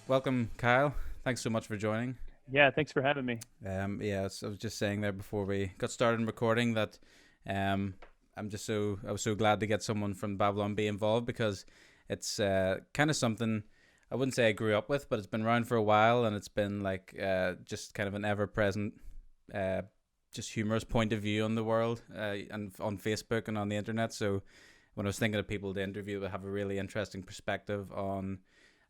Welcome, Kyle. Thanks so much for joining. Yeah, thanks for having me. So I was just saying there before we got started recording that um, I was so glad to get someone from Babylon B involved because it's kind of something I wouldn't say I grew up with, but it's been around for a while and it's been like just kind of an ever present, uh, just humorous point of view on the world and on Facebook and on the internet. So when I was thinking of people to interview that have a really interesting perspective on,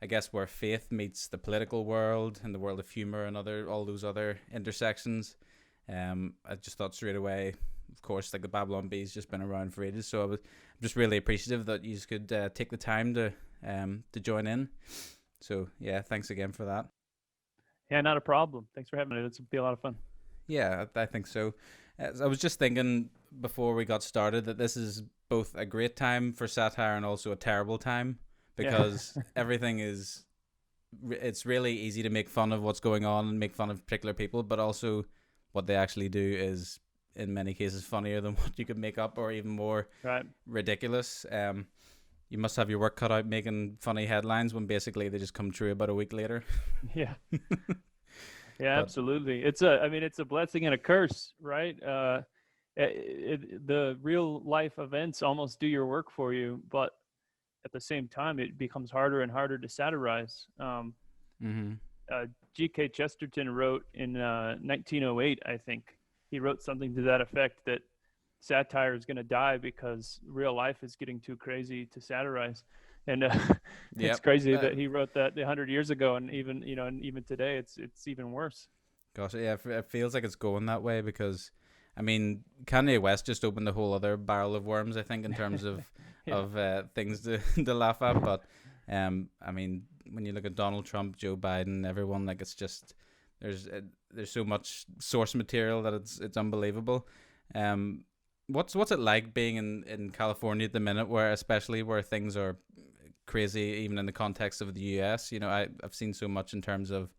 I guess, where faith meets the political world and the world of humor and all those other intersections. I just thought straight away, of course, like the Babylon Bee's just been around for ages, so I'm just really appreciative that you could take the time to join in. So yeah, thanks again for that. Yeah, not a problem. Thanks for having me. It's be a lot of fun. Yeah, I think so. I was just thinking before we got started that this is both a great time for satire and also a terrible time Yeah. because everything is it's really easy to make fun of what's going on and make fun of particular people, but also what they actually do is in many cases funnier than what you could make up or even more Right. ridiculous. You must have your work cut out making funny headlines when basically they just come true about a week later. Yeah. Yeah, But absolutely. It's a blessing and a curse, right? The real life events almost do your work for you, but at the same time, it becomes harder and harder to satirize. mm-hmm. G.K. Chesterton wrote in 1908, I think, he wrote something to that effect that satire is going to die because real life is getting too crazy to satirize. And it's Yep. crazy that he wrote that 100 years ago, and even today, it's even worse. Gosh, yeah, it feels like it's going that way because, I mean, Kanye West just opened a whole other barrel of worms. I think in terms of Yeah. things to to laugh at. But I mean, when you look at Donald Trump, Joe Biden, everyone, like it's just there's so much source material that it's unbelievable. Um, what's it like being in California at the minute, where especially where things are crazy, even in the context of the U.S. You know, I've seen so much in terms of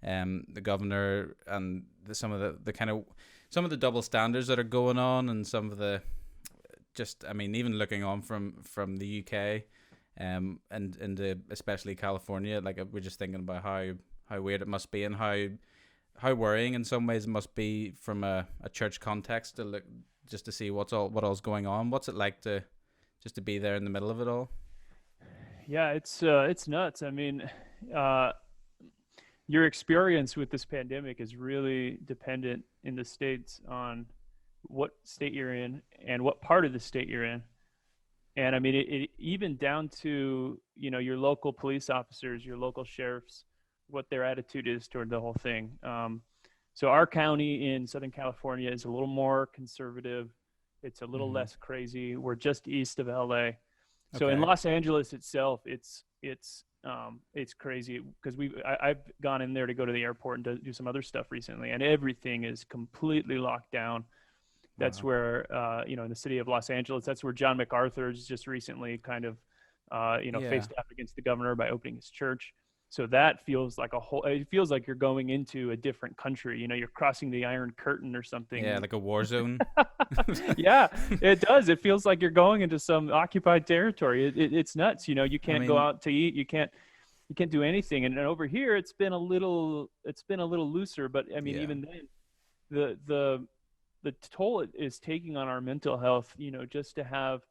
the governor and some of the kind of some of the double standards that are going on, and some of the just I mean even looking on from the UK, and into especially California, like we're just thinking about how weird it must be and how worrying in some ways it must be from a church context to look just to see what all's going on. What's it like to just to be there in the middle of it all? Yeah, it's nuts. I mean, uh, your experience with this pandemic is really dependent in the states on what state you're in and what part of the state you're in. And I mean, it even down to your local police officers, your local sheriffs, what their attitude is toward the whole thing. So our county in Southern California is a little more conservative. It's a little Mm-hmm. less crazy. We're just east of LA. So in Okay. Los Angeles itself, it's crazy because I've gone in there to go to the airport and do some other stuff recently, and everything is completely locked down. That's Wow. where in the city of Los Angeles, that's where John MacArthur's just recently kind of Yeah. faced off against the governor by opening his church. So that feels like it feels like you're going into a different country. You're crossing the Iron Curtain or Yeah, something. like a war zone. Yeah, it does. It feels like you're going into some occupied territory. It's nuts. You I can't go mean, out to eat. You can't do anything. And over here, it's been a little looser. But I mean, yeah. even then, the toll it is taking on our mental health. Just to have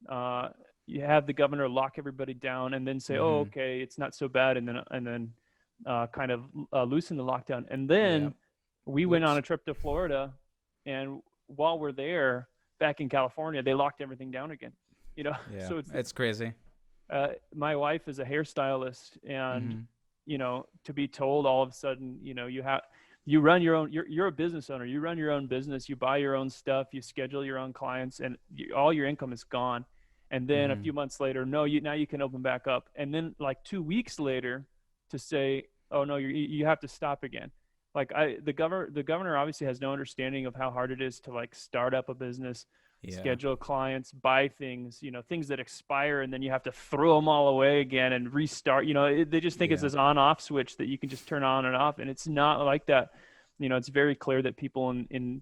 uh, you have the governor lock everybody down and then say, "Oh, Mm-hmm. okay, it's not so bad," and then kind of loosen the lockdown. And Yeah. then we went on What's a trip to Florida, and while we're there, back in California, they locked everything down again. yeah, So it's it's crazy. my wife is a hairstylist, and Mm-hmm. to be told all of a sudden, you run your own. You're a business owner. You run your own business. You buy your own stuff. You schedule your own clients, and all your income is gone. And then a Mm-hmm. few months later, no, now you can open back up. And then like 2 weeks later, to say, oh no, you have to stop again. Like the governor obviously has no understanding of how hard it is to like start up a business, Yeah. schedule clients, buy things, things that expire, and then you have to throw them all away again and restart. They just think it's Yeah. this on-off switch that you can just turn on and off, and it's not like that. It's very clear that people in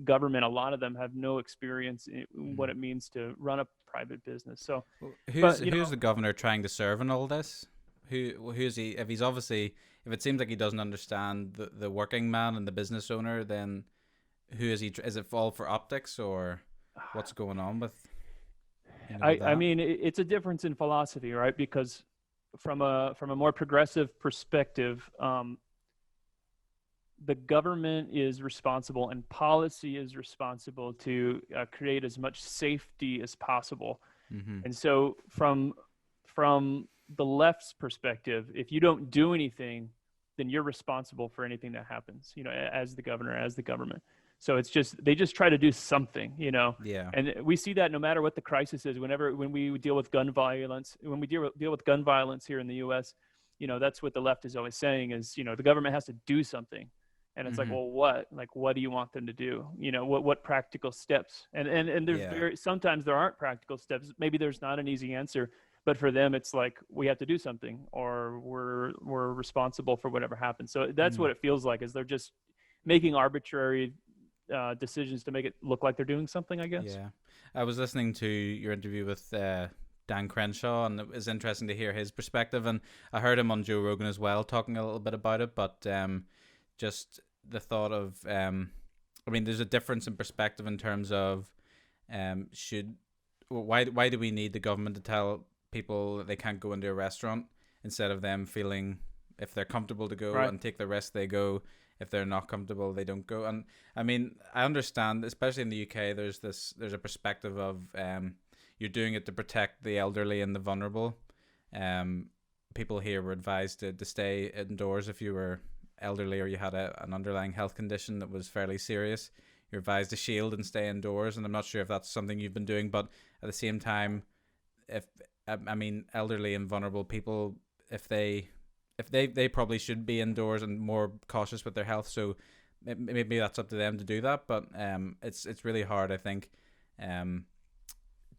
government, a lot of them have no experience in what Mm-hmm. it means to run a private business. So, Well, but who's the governor trying to serve in all this? Who's he? If he's obviously, if it seems like he doesn't understand the working man and the business owner, then who is he? Is it all for optics, or what's going on with with I that? mean, it's a difference in philosophy, right? Because from a more progressive perspective, the government is responsible and policy is responsible to create as much safety as possible. Mm-hmm. And so from the left's perspective, if you don't do anything, then you're responsible for anything that happens, as the governor, as the government. So it's just they just try to do something. Yeah. And we see that no matter what the crisis is, when we deal with gun violence, when we deal with gun violence here in the US, that's what the left is always saying is, the government has to do something. And it's like, Mm-hmm. well, what? Like, what do you want them to do? What practical steps? And there's Yeah. sometimes there aren't practical steps. Maybe there's not an easy answer, but for them, it's like we have to do something, or we're responsible for whatever happens. So that's Mm. what it feels like. Is they're just making arbitrary decisions to make it look like they're doing something, I guess. Yeah. I was listening to your interview with Dan Crenshaw, and it was interesting to hear his perspective. And I heard him on Joe Rogan as well, talking a little bit about it. But just the thought of, I mean, there's a difference in perspective in terms of, why do we need the government to tell people that they can't go into a restaurant instead of them feeling if they're comfortable to go Right. and take the risk they go, if they're not comfortable they don't go. And I mean, I understand, especially in the UK, there's a perspective of you're doing it to protect the elderly and the vulnerable. People here were advised to stay indoors if you were elderly or you had an underlying health condition that was fairly serious. You're advised to shield and stay indoors, and I'm not sure if that's something you've been doing, but at the same time, if I mean, elderly and vulnerable people, if they probably should be indoors and more cautious with their health. So maybe that's up to them to do that. But it's really hard, I think,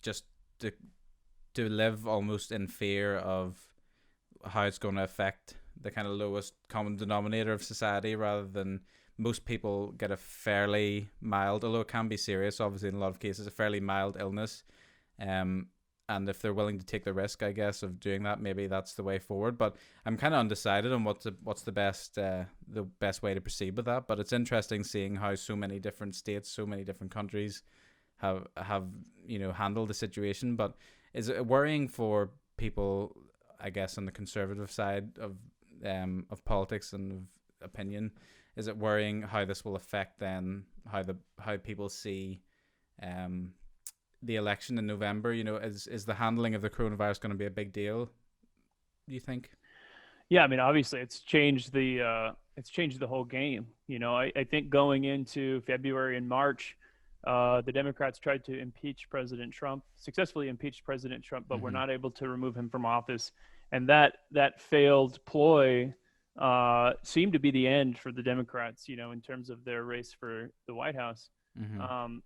just to live almost in fear of how it's going to affect the kind of lowest common denominator of society, rather than most people get a fairly mild, although it can be serious, obviously in a lot of cases, a fairly mild illness. And if they're willing to take the risk, I guess, of doing that, maybe that's the way forward. But I'm kind of undecided on what's the best way to proceed with that. But it's interesting seeing how so many different states, so many different countries have handled the situation. But is it worrying for people, I guess, on the conservative side of politics and of opinion? Is it worrying how this will affect then how people see the election in November? Is the handling of the coronavirus going to be a big deal, do you think? Yeah, I mean, obviously, it's changed the whole game. I think going into February and March, the Democrats tried to successfully impeach President Trump, but were Mm-hmm. not able to remove him from office. And that failed ploy seemed to be the end for the Democrats, in terms of their race for the White House. Mm-hmm.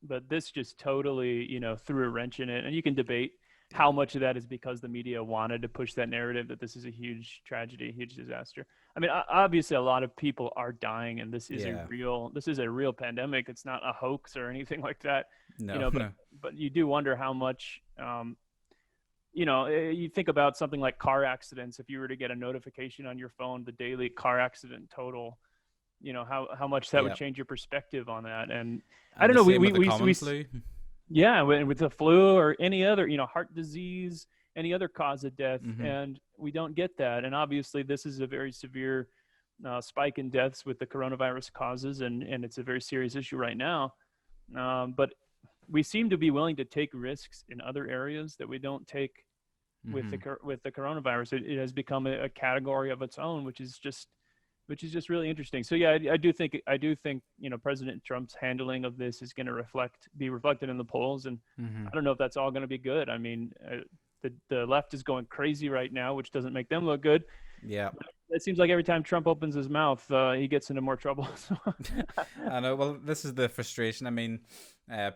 But this just totally, threw a wrench in it. And you can debate how much of that is because the media wanted to push that narrative that this is a huge tragedy, a huge disaster. I mean, obviously, a lot of people are dying, and this is Yeah. a real pandemic. It's not a hoax or anything like that. No. But No. but you do wonder how much. You think about something like car accidents. If you were to get a notification on your phone, the daily car accident total, how much that would Yeah. change your perspective on that. And I And don't the know. same with the common flu. Yeah, with the flu or any other, heart disease, any other cause of death, Mm-hmm. and we don't get that. And obviously, this is a very severe spike in deaths with the coronavirus causes, and it's a very serious issue right now. But we seem to be willing to take risks in other areas that we don't take with Mm-hmm. the coronavirus. It has become a category of its own, which is just really interesting. So yeah, I do think President Trump's handling of this is going to be reflected in the polls, and Mm-hmm. I don't know if that's all going to be good. I mean, the left is going crazy right now, which doesn't make them look good. Yeah. It seems like every time Trump opens his mouth, he gets into more trouble. I know. Well, this is the frustration. I mean,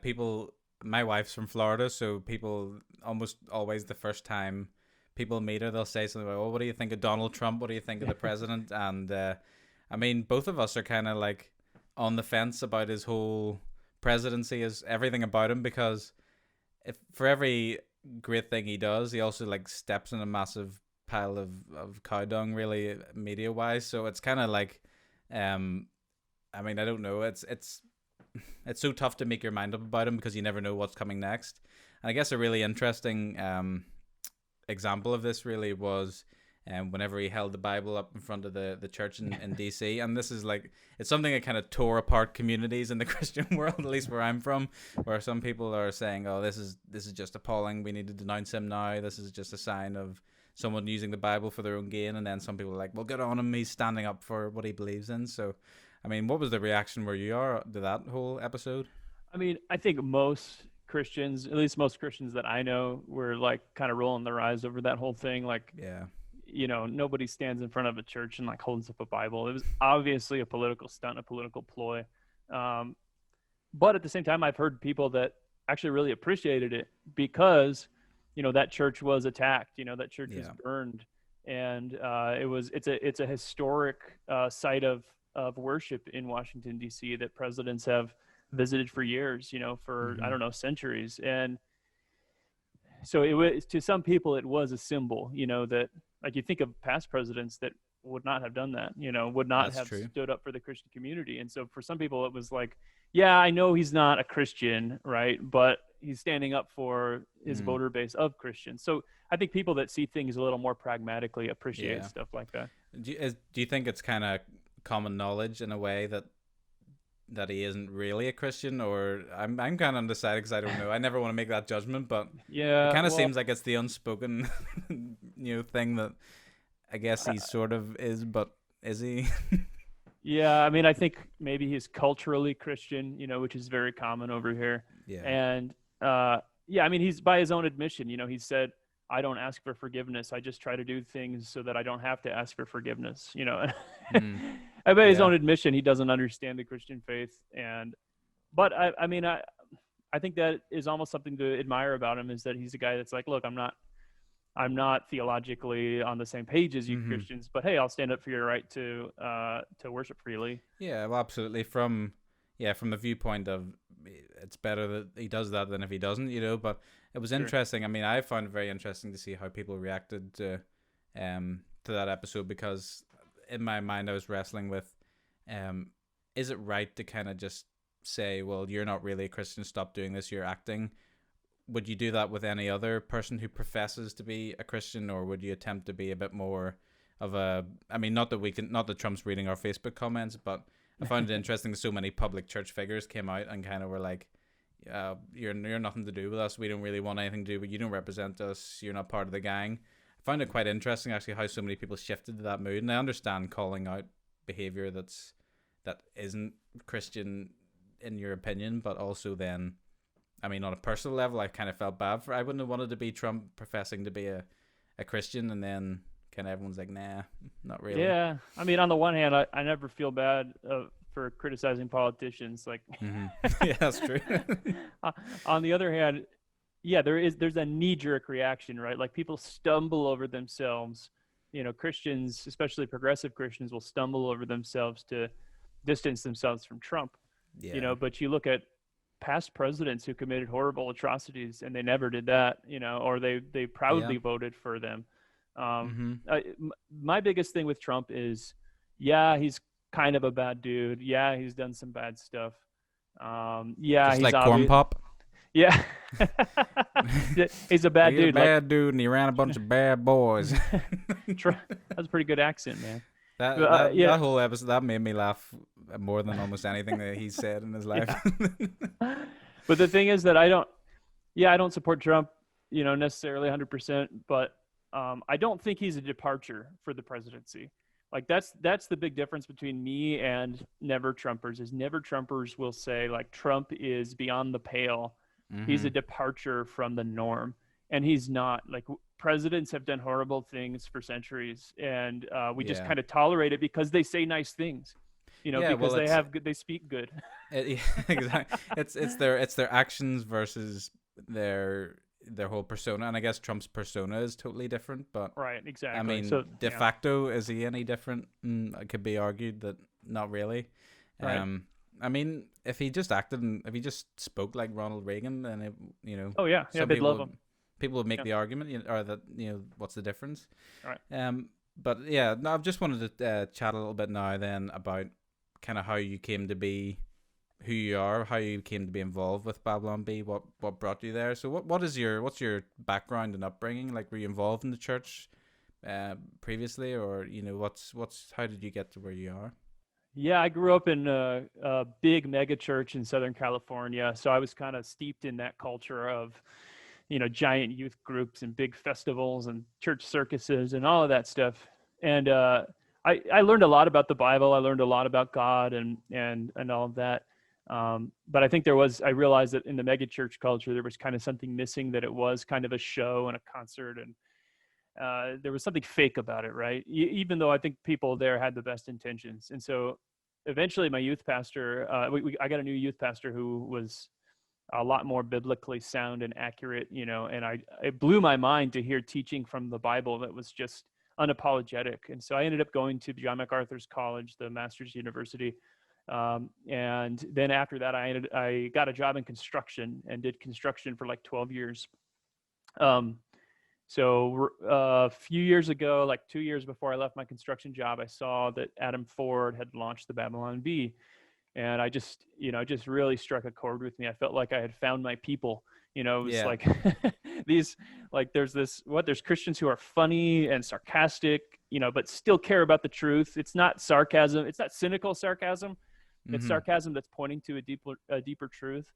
people. My wife's from Florida, so people almost always the first time people meet her, they'll say something about, "Oh, what do you think of Donald Trump? What do you think of the president?" And I mean, both of us are kind of like on the fence about his whole presidency, is everything about him, because if for every great thing he does, he also like steps in a massive pile of cow dung, really media wise. So it's kind of like, um, I mean, I don't know. It's so tough to make your mind up about him because you never know what's coming next. And I guess a really interesting example of this really was whenever he held the Bible up in front of the church in DC. And this is like, it's something that kind of tore apart communities in the Christian world, at least where I'm from, where some people are saying, oh, this is just appalling. We need to denounce him now. This is just a sign of someone using the Bible for their own gain. And then some people are like, well, good on him. He's standing up for what he believes in. So, I mean, what was the reaction where you are to that whole episode? I mean, I think most Christians, at least most Christians that I know, were like kind of rolling their eyes over that whole thing. Like, Yeah. Nobody stands in front of a church and like holds up a Bible. It was obviously a political stunt, a political ploy. But at the same time, I've heard people that actually really appreciated it because, that church was attacked. That church was burned, and it's a historic site of worship in Washington D.C. that presidents have visited for years. For I don't know, centuries. And so it was, to some people, it was a symbol. That, like, you think of past presidents that would not have done that. Would not That's have true. stood up for the Christian community. And so for some people, it was like, yeah, I know he's not a Christian, right? But he's standing up for his voter base of Christians. So I think people that see things a little more pragmatically appreciate stuff like that. Do you think it's kind of common knowledge in a way that he isn't really a Christian? Or I'm kind of undecided because I don't know. I never want to make that judgment, but Yeah, it kind of seems like it's the unspoken thing that I guess he sort of is, but is he? Yeah, I mean, I think maybe he's culturally Christian, which is very common over here. Yeah. And yeah, I mean, he's, by his own admission, he said, I don't ask for forgiveness. I just try to do things so that I don't have to ask for forgiveness. By his own admission, he doesn't understand the Christian faith. But I mean, I think that is almost something to admire about him, is that he's a guy that's like, look, I'm not theologically on the same page as you Christians, but hey, I'll stand up for your right to worship freely. Yeah, well, absolutely. From the viewpoint of, it's better that he does that than if he doesn't, But it was interesting. I mean, I found it very interesting to see how people reacted to that episode, because in my mind I was wrestling with, is it right to kind of just say, well, you're not really a Christian, stop doing this, you're acting? Would you do that with any other person who professes to be a Christian, or would you attempt to be a bit more of a, I mean, not that Trump's reading our Facebook comments, but I found it interesting that so many public church figures came out and kind of were like, you're nothing to do with us, we don't really want anything to do with you, don't represent us, you're not part of the gang. I found it quite interesting actually how so many people shifted to that mood, and I understand calling out behavior that isn't Christian in your opinion, but also then, I mean, on a personal level, I kind of felt bad for. I wouldn't have wanted to be Trump professing to be a Christian, and then kind of everyone's like, nah, not really. Yeah, I mean, on the one hand, I never feel bad for criticizing politicians. Like, yeah, that's true. On the other hand, yeah, there's a knee-jerk reaction, right? Like, people stumble over themselves. Christians, especially progressive Christians, will stumble over themselves to distance themselves from Trump. Yeah. But you look at past presidents who committed horrible atrocities and they never did that, or they proudly voted for them. My biggest thing with Trump is, yeah, he's kind of a bad dude. Yeah, he's done some bad stuff. Yeah, just he's like Corn Pop. Yeah, he's a bad dude. Bad dude, and he ran a bunch of bad boys. That's a pretty good accent, man. That whole episode, that made me laugh more than almost anything that he said in his life. Yeah. But the thing is that I don't support Trump, necessarily 100%, but I don't think he's a departure for the presidency. Like, that's the big difference between me and never Trumpers, is never Trumpers will say, like, Trump is beyond the pale. He's a departure from the norm. And he's not. Like, presidents have done horrible things for centuries, and we just kind of tolerate it because they say nice things, because they speak good. Exactly. It's their actions versus their whole persona, and I guess Trump's persona is totally different. But right, exactly. I mean, so, de facto, is he any different? It could be argued that not really. Right. I mean, if he just acted and if he just spoke like Ronald Reagan, then Oh yeah, yeah, some they'd love him. people would make Yeah. the argument, or that what's the difference? All right. But yeah, no, I've just wanted to chat a little bit now then about kind of how you came to be who you are, how you came to be involved with Babylon B, what brought you there. So what's your background and upbringing? Like, were you involved in the church previously, or what's how did you get to where you are? Yeah, I grew up in a big mega church in Southern California, so I was kind of steeped in that culture of, giant youth groups and big festivals and church circuses and all of that stuff. And I learned a lot about the Bible. I learned a lot about God and all of that. But I think I realized that in the mega church culture, there was kind of something missing, that it was kind of a show and a concert, and there was something fake about it, right? Even though I think people there had the best intentions. And so eventually my youth pastor, I got a new youth pastor who was a lot more biblically sound and accurate, and it blew my mind to hear teaching from the Bible that was just unapologetic. And so I ended up going to John MacArthur's college, the Master's University. And then after that, I got a job in construction and did construction for like 12 years. Um, so a few years ago, like 2 years before I left my construction job, I saw that Adam Ford had launched the Babylon Bee, and it just really struck a chord with me. I felt like I had found my people. It was Yeah. like these, like there's Christians who are funny and sarcastic, but still care about the truth. It's not sarcasm. It's not cynical sarcasm. It's Mm-hmm. sarcasm that's pointing to a deeper truth.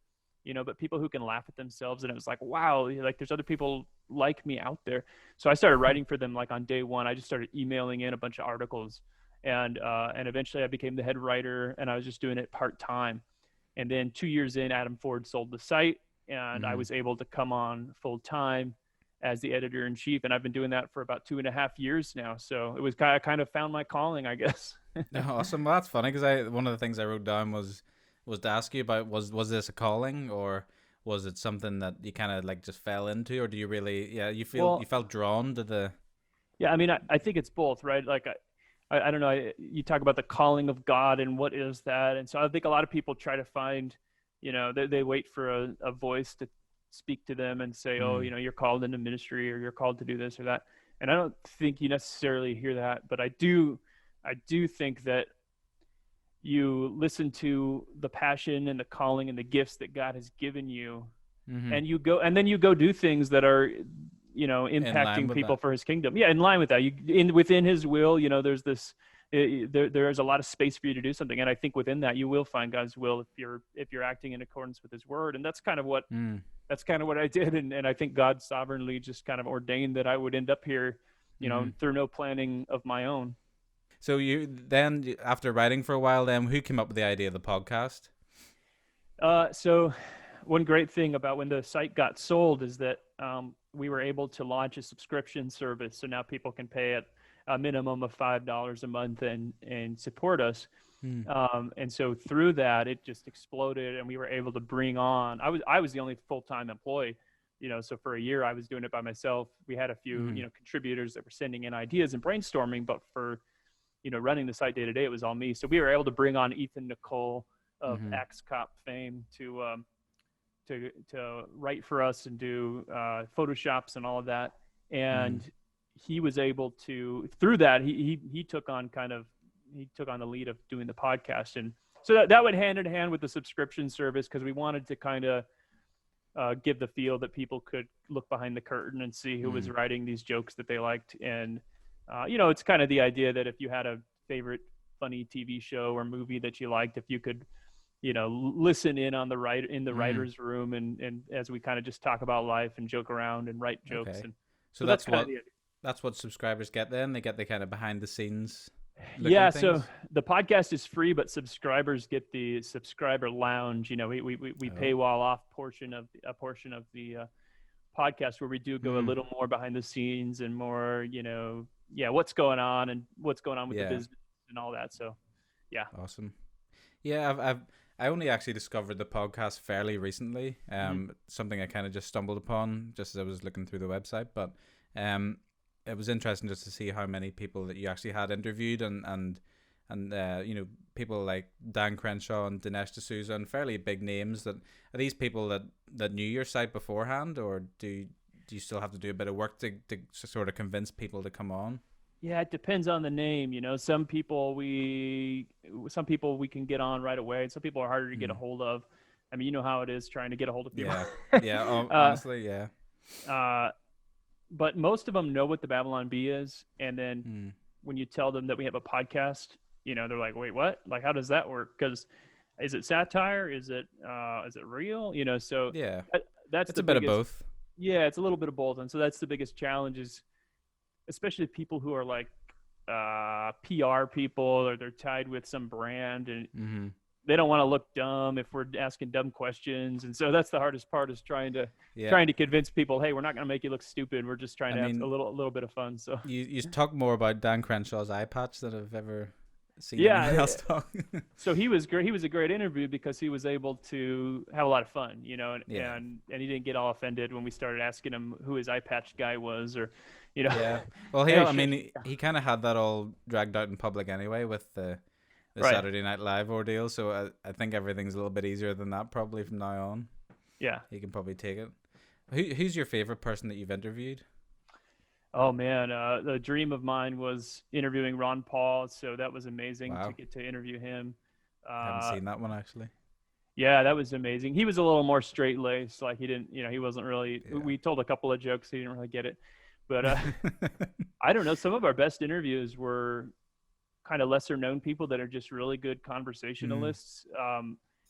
But people who can laugh at themselves, and it was like, wow, like there's other people like me out there. So I started writing for them like on day one. I just started emailing in a bunch of articles, and eventually I became the head writer, and I was just doing it part time. And then 2 years in, Adam Ford sold the site, and I Mm-hmm. was able to come on full time as the editor in chief, and I've been doing that for about 2.5 years now. So it was kind of found my calling, I guess. Awesome. Well, that's funny because I one of the things I wrote down was to ask you about was this a calling, or was it something that you kind of like just fell into, or do you really, yeah, you Well, felt drawn to the. yeah, I mean, I think it's both, right? Like I don't know. You talk about the calling of God and what is that, and so I think a lot of people try to find, they wait for a voice to speak to them and say, oh, Mm, you're called into ministry, or you're called to do this or that. And I don't think you necessarily hear that, but I do think that you listen to the passion and the calling and the gifts that God has given you, mm-hmm. and then you go do things that are, In line impacting with people that. for his kingdom. Yeah, in line with that, within his will, there's this, there's a lot of space for you to do something, and I think within that you will find God's will if you're acting in accordance with his word. And Mm, that's kind of what I did. And I think God sovereignly just kind of ordained that I would end up here, mm-hmm. through no planning of my own. So you then, after writing for a while, then who came up with the idea of the podcast? So one great thing about when the site got sold is that we were able to launch a subscription service. So now people can pay at a minimum of $5 a month and support us. Mm, And so through that, it just exploded, and we were able to bring on. I was the only full-time employee. So for a year I was doing it by myself. We had a few mm-hmm. contributors that were sending in ideas and brainstorming, but for running the site day to day, it was all me. So we were able to bring on Ethan Nicole of Mm-hmm. Axe Cop fame to write for us and do photoshops and all of that. Mm-hmm. And he was able to, through that, he took on the lead of doing the podcast. And so that went hand in hand with the subscription service, because we wanted to kind of give the feel that people could look behind the curtain and see who was Mm, writing these jokes that they liked. And it's kind of the idea that if you had a favorite funny TV show or movie that you liked, if you could listen in on the mm. writer's room, and as we kind of just talk about life and joke around and write jokes. Okay. And So so that's that's kind of what the idea. that's what subscribers get then. They get the kind of behind the scenes look Yeah, on so things. the podcast is free, but subscribers get the subscriber lounge. We Oh. paywall off a portion of the podcast, where we do go a Mm, little more behind the scenes and more, yeah, what's going on and what's going on with the yeah. business and all that. So yeah. Awesome. Yeah, I only actually discovered the podcast fairly recently. Hmm. Something I kind of just stumbled upon just as I was looking through the website, but um, it was interesting just to see how many people that you actually had interviewed, and and people like Dan Crenshaw and Dinesh D'Souza and fairly big names. That are these people that knew your site beforehand, or do you still have to do a bit of work to sort of convince people to come on? Yeah, it depends on the name. Some people we can get on right away, and some people are harder to get a Mm. hold of. I mean, you know how it is trying to get a hold of people. Yeah, yeah. uh, Honestly, yeah. uh, but most of them know what the Babylon Bee is, and then Mm. when you tell them that we have a podcast, they're like, "Wait, what? Like, how does that work? Because is it satire? Is it real? So Yeah, that, that's it's the a bit of biggest. both. Yeah, it's a little bit of both, and so that's the biggest challenge is especially people who are like PR people or they're tied with some brand and Mm-hmm. they don't want to look dumb if we're asking dumb questions. And so that's the hardest part is Yeah, trying to convince people, hey, we're not going to make you look stupid. We're just trying I to have a mean, little bit of fun. So you talk more about Dan Crenshaw's eye patch than I've ever seen yeah, anyone else talk. so he was great. He was a great interview because he was able to have a lot of fun, and Yeah, and he didn't get all offended when we started asking him who his eye patch guy was, or yeah. Well, hey, I mean, he kind of had that all dragged out in public anyway with the right, Saturday Night Live ordeal. So I think everything's a little bit easier than that probably from now on. yeah. He can probably take it. Who's your favorite person that you've interviewed? Oh man, the dream of mine was interviewing Ron Paul, so that was amazing to Wow, get to interview him. I haven't Uh, seen that one actually. yeah, that was amazing. He was a little more straight laced, like he didn't, he wasn't really. Yeah. We told a couple of jokes, he didn't really get it, but I don't know. Some of our best interviews were kind of lesser known people that are just really good Mm, conversationalists.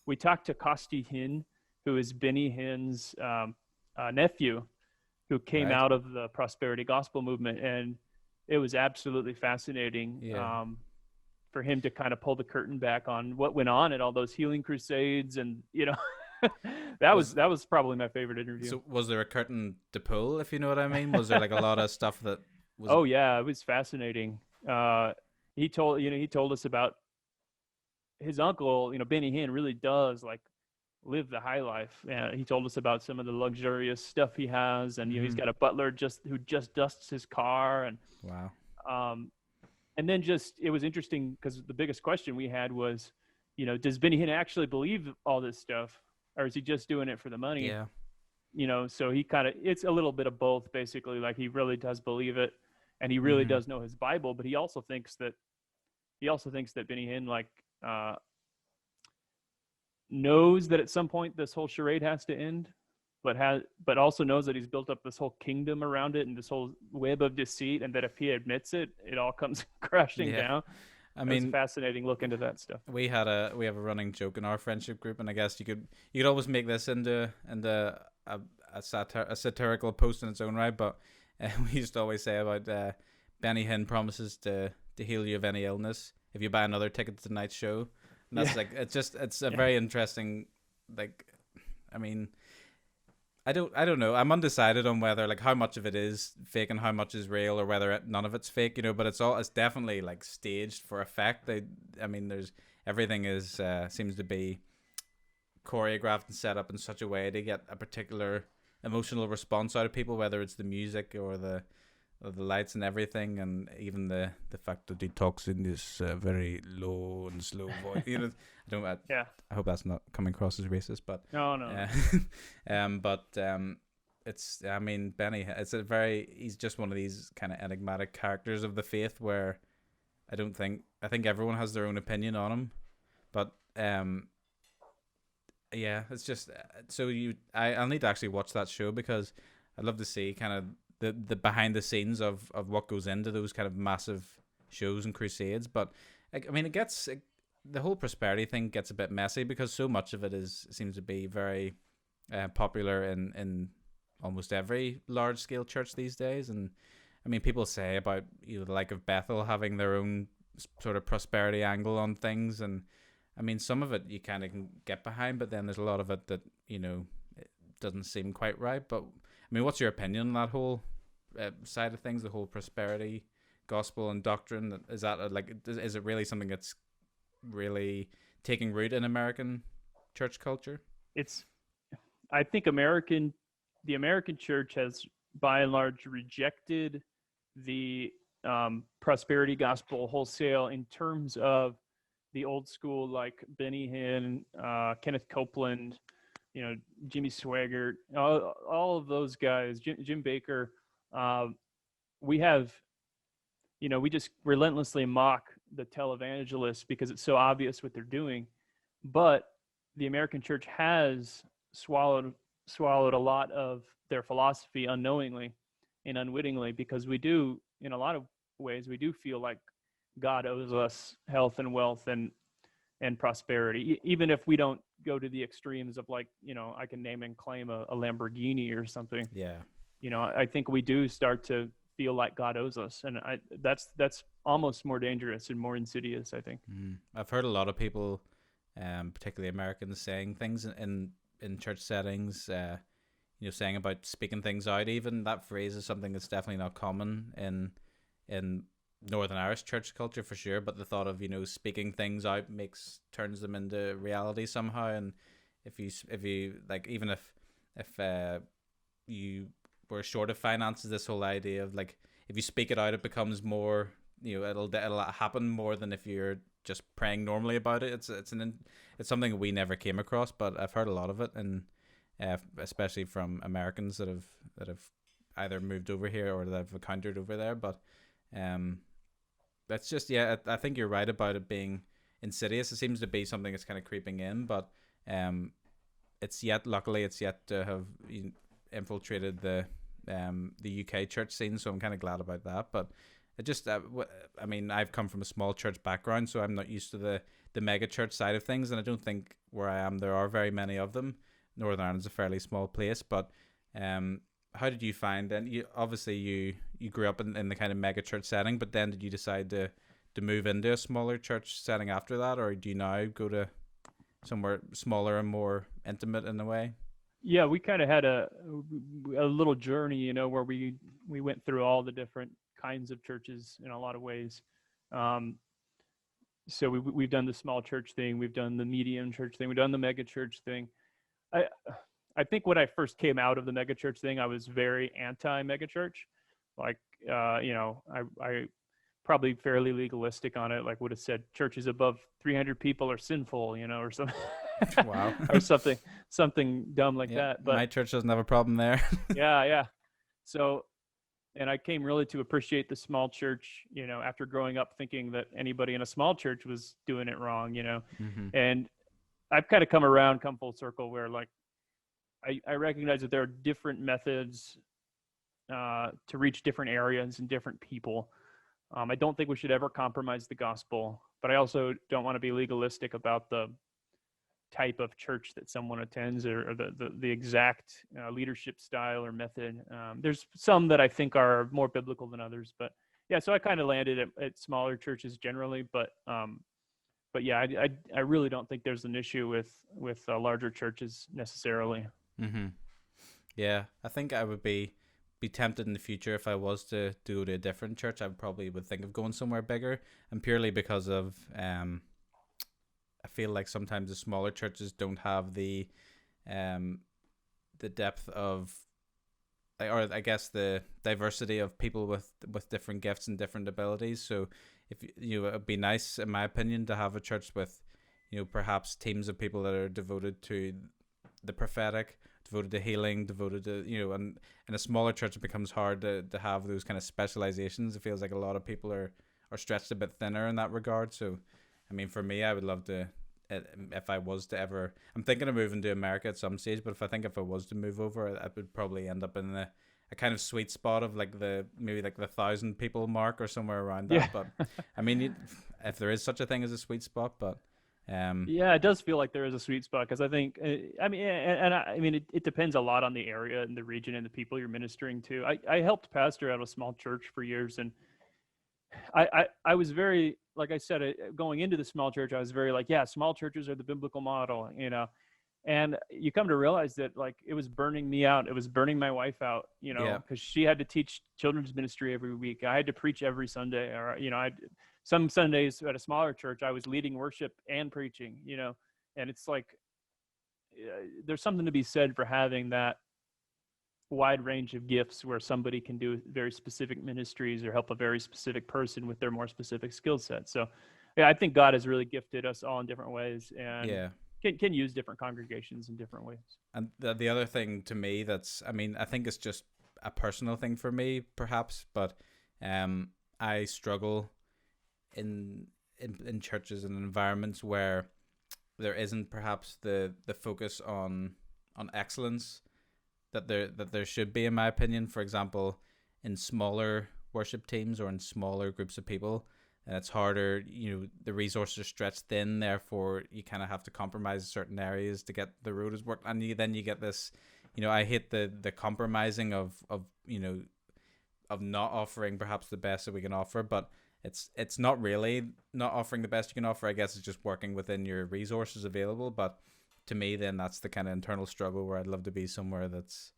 We talked to Kosti Hin, who is Benny Hinn's nephew, who came right. out of the prosperity gospel movement, and it was absolutely fascinating Yeah. for him to kind of pull the curtain back on what went on at all those healing crusades, and Was that was probably my favorite interview. So was there a curtain to pull, if you know what I mean? Was there like a lot of stuff that was Oh yeah, it was fascinating. He told us about his uncle. Benny Hinn really does like live the high life. He told us about some of the luxurious stuff he has, and he's hmm got a butler who just dusts his car, wow. um, and then just it was interesting because the biggest question we had was, does Benny Hinn actually believe all this stuff, or is he just doing it for the money? Yeah. So he kind of it's a little bit of both, basically. Like he really does believe it, and he really hmm does know his Bible, but he also thinks that Benny Hinn uh, knows that at some point this whole charade has to end, but also knows that he's built up this whole kingdom around it and this whole web of deceit, and that if he admits it, it all comes crashing Yeah. down. I It was a mean, fascinating look into that stuff. we have a running joke in our friendship group, and I guess you could always make this into a satirical post in its own right. But we used to always say about Benny Hinn promises to heal you of any illness if you buy another ticket to tonight's show. And Yeah, that's like it's a yeah, very interesting like. I mean, I don't know. I'm undecided on whether like how much of it is fake and how much is real, or whether none of it's fake. But it's definitely like staged for effect. I mean, there's everything is seems to be choreographed and set up in such a way to get a particular emotional response out of people, whether it's the music or the lights and everything, and even the fact that he talks in this very low and slow voice. I don't. yeah. I hope that's not coming across as racist, but No, no, no. uh, it's I mean Benny. He's just one of these kind of enigmatic characters of the faith where I think everyone has their own opinion on him, but yeah, it's just I'll need to actually watch that show because I'd love to see kind of the behind the scenes of what goes into those kind of massive shows and crusades. But I mean, the whole prosperity thing gets a bit messy because so much of it seems to be very popular in almost every large scale church these days. And I mean, people say about the like of Bethel having their own sort of prosperity angle on things, and I mean, some of it you kind of can get behind, but then there's a lot of it that it doesn't seem quite right. But I mean, what's your opinion on that whole side of things, the whole prosperity gospel and doctrine? Is that is it really something that's really taking root in American church culture? It's I think the American church has by and large rejected the prosperity gospel wholesale in terms of the old school, like Benny Hinn, Kenneth Copeland, Jimmy Swaggart, all of those guys, Jim Baker. Uh, we have, we just relentlessly mock the televangelists because it's so obvious what they're doing. But the American church has swallowed swallowed a lot of their philosophy unknowingly and unwittingly, because we do, in a lot of ways, we do feel like God owes us health and wealth and prosperity, even if we don't go to the extremes of, like, I can name and claim a Lamborghini or something. Yeah. I think we do start to feel like God owes us, and that's almost more dangerous and more insidious, I think. I've heard a lot of people, particularly Americans, saying things in church settings. Saying about speaking things out. Even that phrase is something that's definitely not common in Northern Irish church culture for sure. But the thought of speaking things out turns them into reality somehow. And if you like, even if you were short of finances, this whole idea of, like, if you speak it out, it becomes more. It'll happen more than if you're just praying normally about it. It's something we never came across, but I've heard a lot of it, and especially from Americans that have either moved over here or that I've encountered over there. But that's just, yeah, I think you're right about it being insidious. It seems to be something that's kind of creeping in, but luckily it's yet to have infiltrated the UK church scene, so I'm kind of glad about that. But it just, I mean, I've come from a small church background, so I'm not used to the mega church side of things, and I don't think where I am there are very many of them. Northern Ireland's a fairly small place, but how did you find then? You grew up in the kind of mega church setting, but then did you decide to move into a smaller church setting after that, or do you now go to somewhere smaller and more intimate in a way? Yeah, we kind of had a little journey, where we went through all the different kinds of churches in a lot of ways. So we've done the small church thing, we've done the medium church thing, we've done the mega church thing. I I think when I first came out of the megachurch thing, I was very anti megachurch. Like, I probably fairly legalistic on it. Like, would have said churches above 300 people are sinful, or something, Wow. or something dumb like Yeah, that. my But church doesn't have a problem there. yeah, yeah. So, and I came really to appreciate the small church, after growing up thinking that anybody in a small church was doing it wrong. hmm And I've kind of come full circle where, like, I recognize that there are different methods to reach different areas and different people. I don't think we should ever compromise the gospel, but I also don't want to be legalistic about the type of church that someone attends, or the exact leadership style or method. There's some that I think are more biblical than others, but yeah, so I kind of landed at smaller churches generally, but yeah, I really don't think there's an issue with larger churches necessarily. hmm Yeah, I think I would be tempted in the future if I was to go to a different church. I probably would think of going somewhere bigger, and purely because of I feel like sometimes the smaller churches don't have um the depth of, or I guess the diversity of people with different gifts and different abilities. So if it'd be nice, in my opinion, to have a church with perhaps teams of people that are devoted to the prophetic, devoted to healing, devoted to and in a smaller church it becomes hard to have those kind of specializations. It feels like a lot of people are stretched a bit thinner in that regard. So I mean, for me, I would love to, if I was to ever, I'm thinking of moving to America at some stage, but if I was to move over, I would probably end up in a kind of sweet spot of like maybe like the 1,000 people mark or somewhere around Yeah. that. But I mean, if there is such a thing as a sweet spot, but Yeah, it does feel like there is a sweet spot, because I think, I mean, I mean, it depends a lot on the area and the region and the people you're ministering to. I helped pastor at a small church for years, and I was very, like I said, going into the small church, I was very like, yeah, small churches are the biblical model. And you come to realize that, like, it was burning me out. It was burning my wife out, yeah, because she had to teach children's ministry every week. I had to preach every Sunday, or, some Sundays at a smaller church, I was leading worship and preaching. And it's like, there's something to be said for having that wide range of gifts where somebody can do very specific ministries or help a very specific person with their more specific skill set. So, yeah, I think God has really gifted us all in different ways and Yeah. can use different congregations in different ways. And the other thing to me that's, I mean, I think it's just a personal thing for me, perhaps, but um, I struggle in in churches and environments where there isn't perhaps the focus on excellence that there should be, in my opinion. For example, in smaller worship teams or in smaller groups of people, and it's harder. The resources are stretched thin, therefore you kind of have to compromise certain areas to get the road as work. And then you get this. I hate the compromising of not offering perhaps the best that we can offer, but it's not really not offering the best you can offer. I guess it's just working within your resources available. But to me, then that's the kind of internal struggle where I'd love to be somewhere that's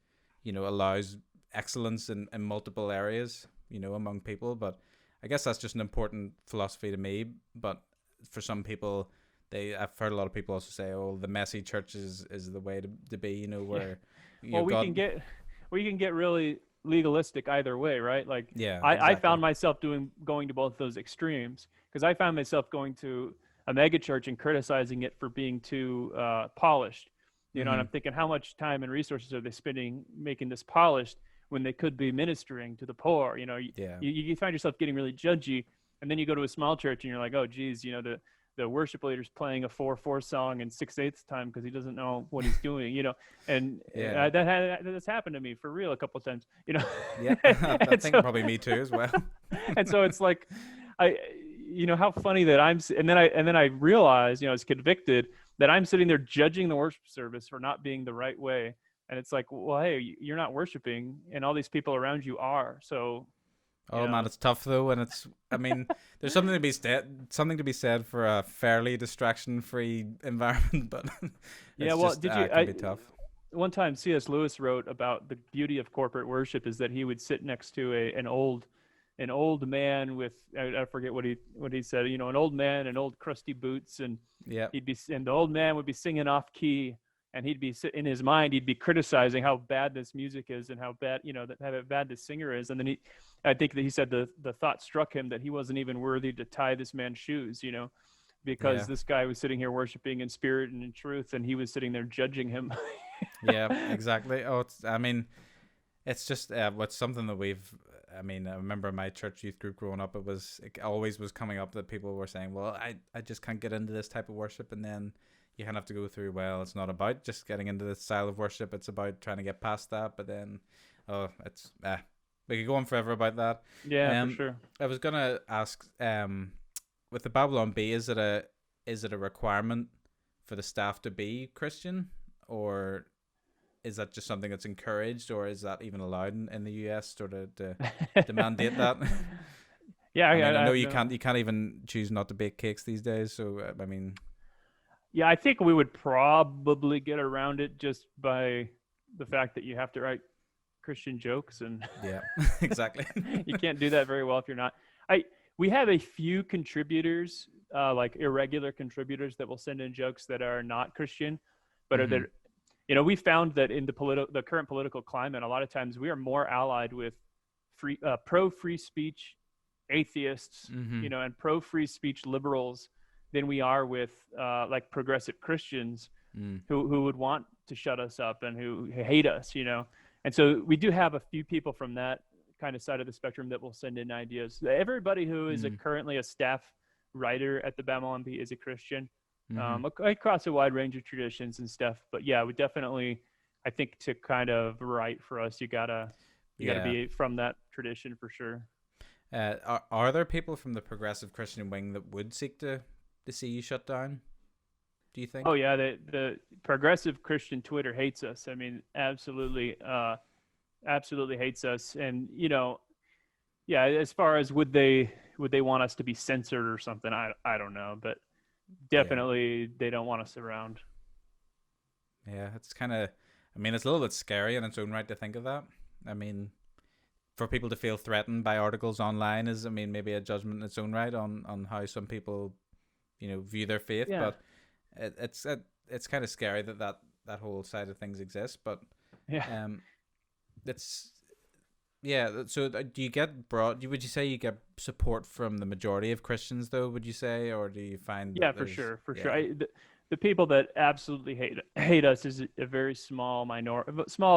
allows excellence in multiple areas among people. But I guess that's just an important philosophy to me. But for some people, I've heard a lot of people also say, "Oh, the messy church is the way to be." Where Well, God. we can get really legalistic either way, right? Like Yeah, I exactly. found myself going to both those extremes because I found myself going to a mega church and criticizing it for being too polished, and I'm Mhm. thinking how much time and resources are they spending making this polished when they could be ministering to the poor? Yeah. You find yourself getting really judgy, and then you go to a small church and you're like, oh, geez, the worship leader's playing a 4/4 song in 6/8 time because he doesn't know what he's doing, and Yeah. that's happened to me for real a couple of times. Yeah. I and think so probably me too as well. and so it's like I how funny that and then I realized, I was convicted that I'm sitting there judging the worship service for not being the right way. And it's like, well, hey, you're not worshiping and all these people around you are. So, you Oh man, know, it's tough though, and I mean, there's something to be said for a fairly distraction-free environment, but yeah, it's well, just did you, it can be tough. one time C.S. Lewis wrote about the beauty of corporate worship is that he would sit next to an old man with I forget what he said, an old man in old crusty boots, and Yeah, the old man would be singing off key, and he'd be in his mind he'd be criticizing how bad this music is and how bad how bad this singer is, and then I think that he said the thought struck him that he wasn't even worthy to tie this man's shoes, because yeah, this guy was sitting here worshiping in spirit and in truth, and he was sitting there judging him. yeah, exactly. Oh, I mean, it's just what's something that we've. I mean, I remember my church youth group growing up. It always was coming up that people were saying, "Well, I just can't get into this type of worship," and then you kind of have to go through. Well, it's not about just getting into this style of worship. It's about trying to get past that. But then, oh, it's we could go on forever about that. Yeah, for Um, sure. I was gonna ask, with the Babylon Bee, is it a requirement for the staff to be Christian, or is that just something that's encouraged, or is that even allowed in the US, or to mandate that? Yeah, I mean, I I know have no. you can't even choose not to bake cakes these days. So I mean, Yeah, I think we would probably get around it just by the fact that you have to write Christian jokes, and yeah, exactly. you can't do that very well if you're not. I We have a few contributors, like irregular contributors, that will send in jokes that are not Christian, but are Mhm. there. We found that in the current political climate, a lot of times we are more allied with pro free speech atheists, Mhm. and pro free speech liberals than we are with like progressive Christians Mm. who would want to shut us up and who hate us. And so we do have a few people from that kind of side of the spectrum that will send in ideas. Everybody who is Mm. currently a staff writer at the Babylon Bee is a Christian, Mhm. across a wide range of traditions and stuff. But yeah, we definitely, I think, to kind of write for us, you gotta Yeah. be from that tradition for sure. Are there people from the progressive Christian wing that would seek to see you shut down? Do you Oh think? yeah, the progressive Christian Twitter hates us. I mean, absolutely hates us. And yeah, as far as would they want us to be censored or something? I don't know, but Yeah. definitely they don't want us around. Yeah. It's kind of. I mean, it's a little bit scary in its own right to think of that. I mean, for people to feel threatened by articles online is, I mean, maybe a judgment in its own right on how some people, view their faith. Yeah, But it's kind of scary that whole side of things exists. But yeah. um, it's yeah. So do you get broad? Would you say you get support from the majority of Christians though? Would you say, or do you find Yeah, that for there's sure, for sure. yeah. The people that absolutely hate us is a very small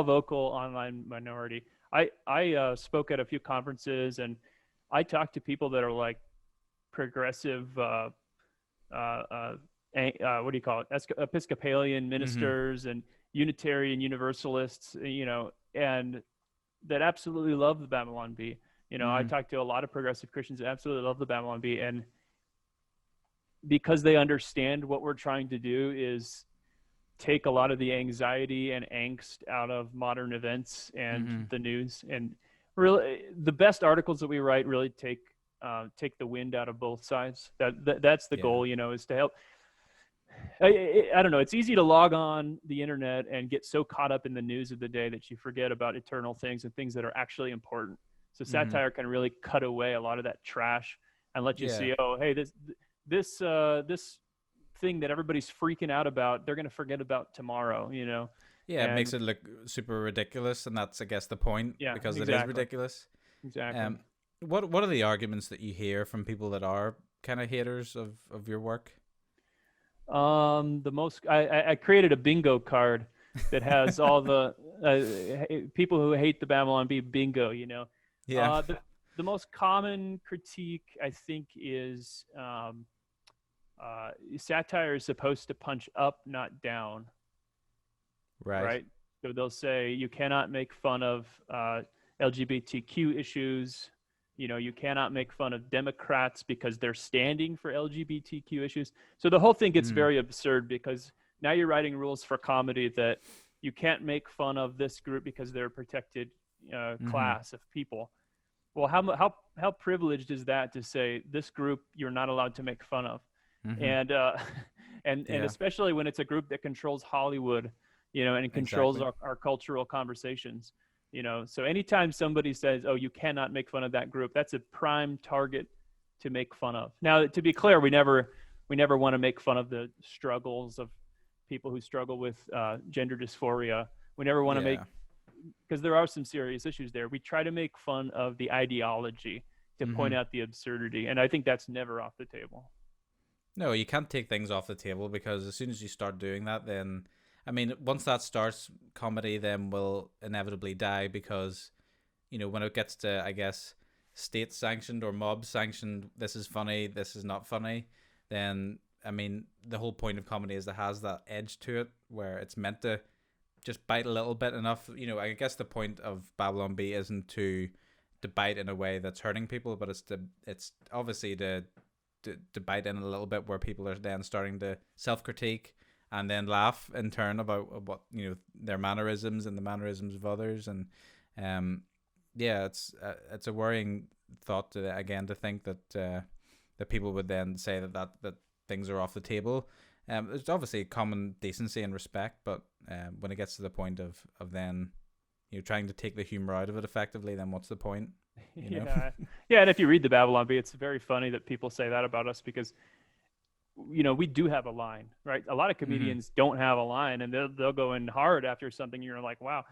vocal online minority. I spoke at a few conferences, and I talked to people that are like progressive, uh, uh, what do you call it? Episcopalian Mm-hmm. ministers and Unitarian Universalists, and that absolutely love the Babylon Bee. I Mm-hmm. talked to a lot of progressive Christians that absolutely love the Babylon Bee, and because they understand what we're trying to do is take a lot of the anxiety and angst out of modern events and Mm-hmm. the news. And really, the best articles that we write really take the wind out of both sides. That's the Yeah. goal, is to help. I don't know. It's easy to log on the internet and get so caught up in the news of the day that you forget about eternal things and things that are actually important. So Mm-hmm. satire can really cut away a lot of that trash and let you Yeah. see, oh, hey, this thing that everybody's freaking out about, they're going to forget about tomorrow. Yeah, it makes And it look super ridiculous, and that's I guess the point yeah, because it is exactly, ridiculous. exactly. Um, what are the arguments that you hear from people that are kind of haters of your work? The most I created a bingo card that has all the people who hate the Babylon Bee bingo. Yeah. The most common critique I think is satire is supposed to punch up, not down, Right. right? So they'll say you cannot make fun of LGBTQ issues. You cannot make fun of Democrats because they're standing for LGBTQ issues. So the whole thing gets Mm. very absurd because now you're writing rules for comedy that you can't make fun of this group because they're a protected Mm-hmm. class of people. Well, how privileged is that to say this group you're not allowed to make fun of? Mm-hmm. And and Yeah. especially when it's a group that controls Hollywood, and controls Exactly. our cultural conversations. So anytime somebody says, oh, you cannot make fun of that group, that's a prime target to make fun of. Now, to be clear, we never want to make fun of the struggles of people who struggle with gender dysphoria. We never want to make, Yeah. because there are some serious issues there. We try to make fun of the ideology to Mm-hmm. point out the absurdity, and I think that's never off the table. No, you can't take things off the table because as soon as you start doing that, then I mean, once that starts, comedy then will inevitably die because when it gets to I guess state sanctioned or mob sanctioned, this is funny, this is not funny, then I mean the whole point of comedy is it has that edge to it where it's meant to just bite a little bit enough. I guess the point of Babylon B isn't to bite in a way that's hurting people, but it's obviously to bite in a little bit where people are then starting to self critique and then laugh in turn about what their mannerisms and the mannerisms of others, and um yeah, it's a worrying thought to again to think that people would then say that things are off the table. There's obviously common decency and respect, but when it gets to the point of then trying to take the humor out of it effectively, then what's the point? You know? Yeah, yeah. And if you read the Babylon Bee, it's very funny that people say that about us because we do have a line, right? A lot of Mm-hmm. comedians don't have a line, and they'll go in hard after something. You're like, wow,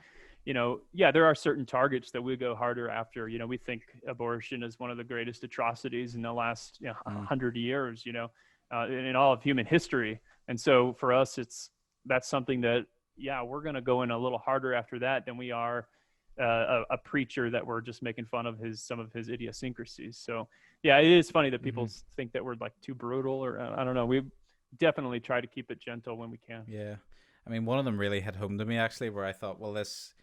yeah, there are certain targets that we go harder after. We think abortion is one of the greatest atrocities in the last 100 years. In all of human history, and so for us, that's something that yeah, we're going to go in a little harder after that than we are a preacher that we're just making fun of some of his idiosyncrasies. So yeah, it is funny that Mm-hmm. people think that we're like too brutal, or I don't know. We definitely try to keep it gentle when we can. Yeah, I mean, one of them really hit home to me actually, where I thought, well, this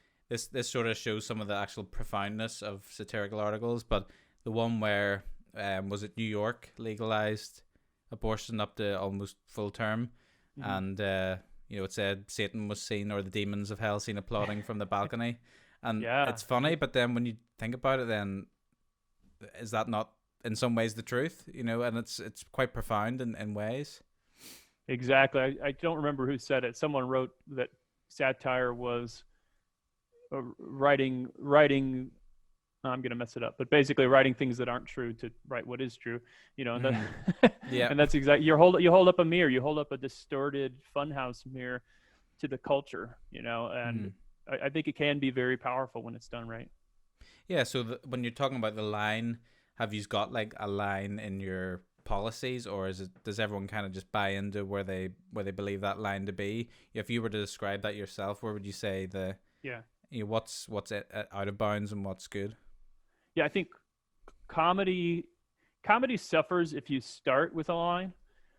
sort of shows some of the actual profoundness of satirical articles. But the one where was it New York legalized abortion up to almost full term, Mm-hmm. and it said Satan was seen or the demons of hell seen applauding from the balcony, and Yeah, it's funny. But then when you think about it, then is that not in some ways the truth? And it's quite profound in ways. exactly. I don't remember who said it. Someone wrote that satire was writing. I'm going to mess it up, but basically writing things that aren't true to write what is true. And Mm-hmm. Yeah. and that's exactly, you hold up a mirror, you hold up a distorted funhouse mirror to the culture. And Mm-hmm. I think it can be very powerful when it's done right. Yeah, so when you're talking about the line, have you got like a line in your policies, or is it does everyone kind of just buy into where they believe that line to be? If you were to describe that yourself, where would you say Yeah. what's out of bounds and what's good? Yeah, I think comedy comedy suffers if you start with a line.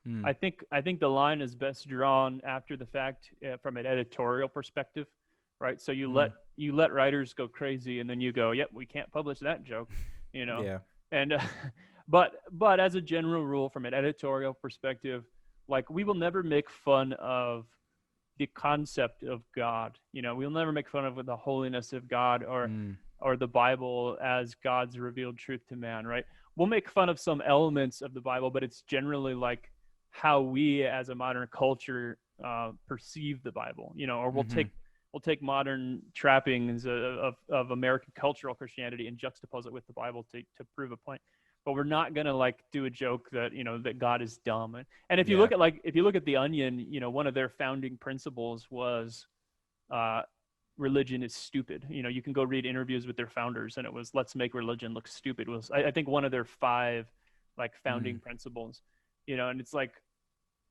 Mm. I think the line is best drawn after the fact, from an editorial perspective, right? So Mm. you let writers go crazy, and then you go, "Yep, we can't publish that joke," you know. Yeah. And but as a general rule, from an editorial perspective, like we will never make fun of the concept of God. We'll never make fun of the holiness of God, Mm. or the Bible as God's revealed truth to man, right? We'll make fun of some elements of the Bible, but it's generally like how we as a modern culture perceive the Bible, or Mm-hmm. we'll take modern trappings of American cultural Christianity and juxtapose it with the Bible to prove a point. But we're not gonna like do a joke that that God is dumb. And Yeah. if you look at the Onion, one of their founding principles was uh, religion is stupid. You can go read interviews with their founders, and it was let's make religion look stupid. Was I think one of their five like Mm. founding principles. And it's like,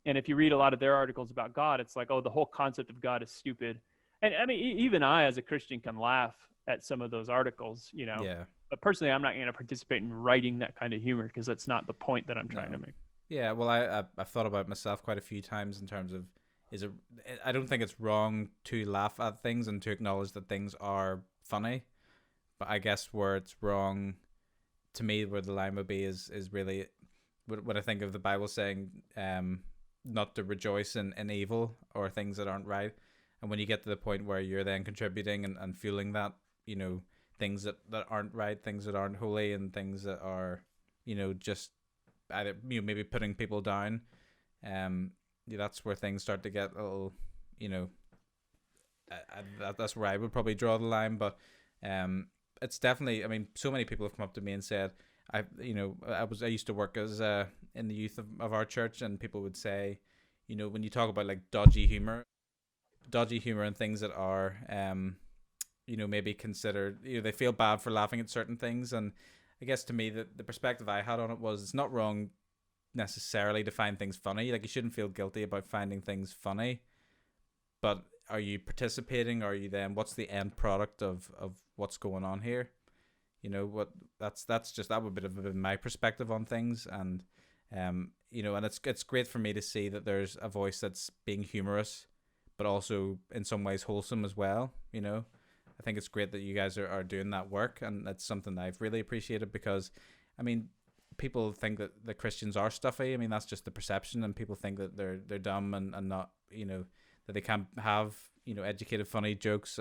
and if you read a lot of their articles about God, it's like, oh, the whole concept of God is stupid. And I mean, even I, as a Christian, can laugh at some of those articles. Yeah. But personally, I'm not going to participate in writing that kind of humor because that's not the point that I'm trying to No. make. Yeah, well, I've thought about myself quite a few times in terms of is it. I don't think it's wrong to laugh at things and to acknowledge that things are funny, but I guess where it's wrong to me, where the line would be is really when I think of the Bible saying, not to rejoice in evil or things that aren't right, and when you get to the point where you're then contributing and fueling that, you know, things that aren't right, things that aren't holy, and things that are, just either maybe putting people down, yeah, that's where things start to get a little, you know, that's where I would probably draw the line. But it's definitely, I mean, so many people have come up to me and said, I used to work as in the youth of our church, and people would say, when you talk about like dodgy humor and things that are maybe considered, they feel bad for laughing at certain things. And I guess to me, the perspective I had on it was it's not wrong necessarily to find things funny. Like, you shouldn't feel guilty about finding things funny, but are you participating? Or are you then, what's the end product of what's going on here? What that's just, that would be a bit of my perspective on things. And and it's great for me to see that there's a voice that's being humorous but also in some ways wholesome as well. I think it's great that you guys are doing that work, and that's something that I've really appreciated. Because I mean, people think that the Christians are stuffy. I mean, that's just the perception, and people think that they're dumb and not, that they can't have, educated funny jokes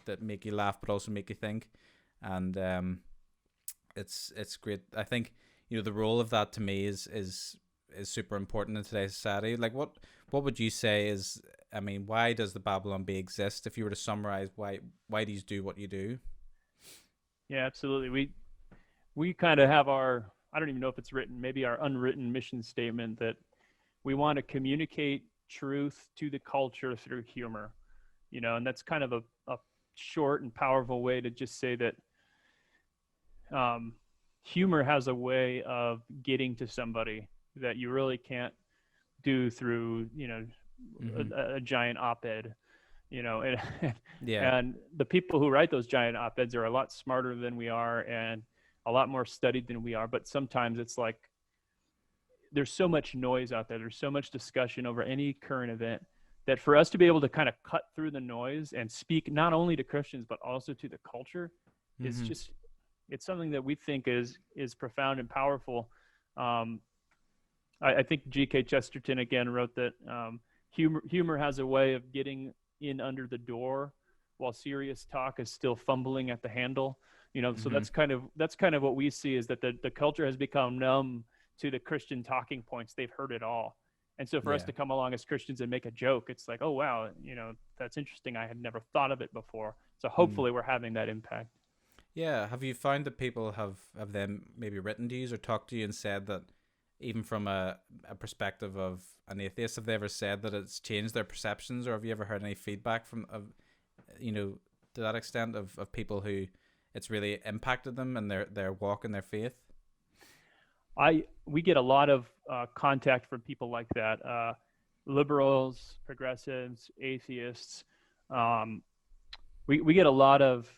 that make you laugh but also make you think. And it's great. I think, the role of that to me is super important in today's society. Like, what would you say is, I mean, why does the Babylon Bee exist? If you were to summarize why do you do what you do? Yeah, absolutely. We kind of have our, I don't even know if it's written, maybe our unwritten mission statement that we want to communicate truth to the culture through humor. And that's kind of a short and powerful way to just say that humor has a way of getting to somebody that you really can't do through, Mm-hmm. a giant op-ed, and Yeah. and the people who write those giant op-eds are a lot smarter than we are and a lot more studied than we are. But sometimes it's like there's so much noise out there. There's so much discussion over any current event that for us to be able to kind of cut through the noise and speak not only to Christians but also to the culture is Mm-hmm. just, it's something that we think is profound and powerful. Um, I think G.K. Chesterton again wrote that humor has a way of getting in under the door while serious talk is still fumbling at the handle. So Mm-hmm. that's kind of what we see, is that the culture has become numb to the Christian talking points. They've heard it all. And so for us Yeah. to come along as Christians and make a joke, it's like, oh wow, that's interesting. I had never thought of it before. So Mm. hopefully we're having that impact. Yeah. Have you found that people have them maybe written to you or talked to you and said that, even from a perspective of an atheist, have they ever said that it's changed their perceptions? Or have you ever heard any feedback from, of, you know, that extent of people who it's really impacted them and their walk and their faith? We get a lot of contact from people like that, liberals, progressives, atheists. Um, we get a lot of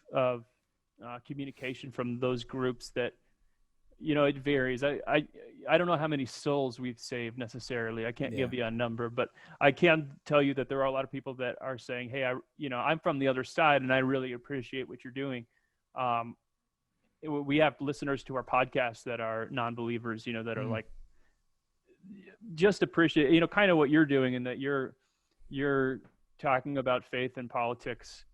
communication from those groups that, it varies. I don't know how many souls we've saved necessarily. I can't Yeah. give you a number, but I can tell you that there are a lot of people that are saying, hey, I'm from the other side and I really appreciate what you're doing. We have listeners to our podcast that are non-believers, that are like, just appreciate, kind of what you're doing, and that you're talking about faith and politics,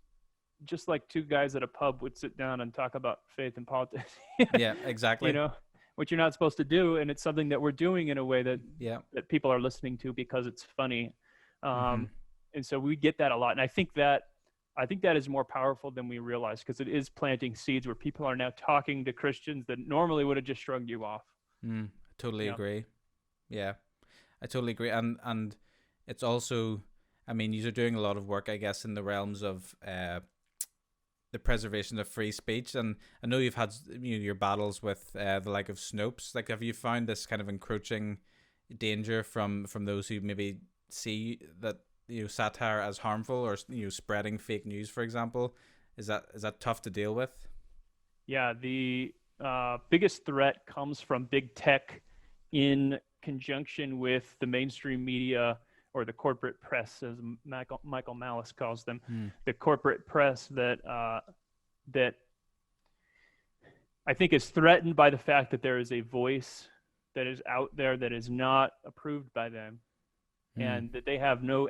just like two guys at a pub would sit down and talk about faith and politics. Yeah, exactly. What you're not supposed to do, and it's something that we're doing in a way that that people are listening to because it's funny. And so we get that a lot, and I think that is more powerful than we realize, because it is planting seeds where people are now talking to Christians that normally would have just shrugged you off. I totally agree. Yeah, I totally agree. And it's also, I mean, you're doing a lot of work, I guess, in the realms of the preservation of free speech. And I know you've had your battles with the like of Snopes. Like, have you found this kind of encroaching danger from those who maybe see that satire as harmful, or spreading fake news, for example? Is that tough to deal with? Yeah, the biggest threat comes from big tech in conjunction with the mainstream media, or the corporate press, as Michael Malice calls them. The corporate press that I think is threatened by the fact that there is a voice that is out there that is not approved by them. And that they have no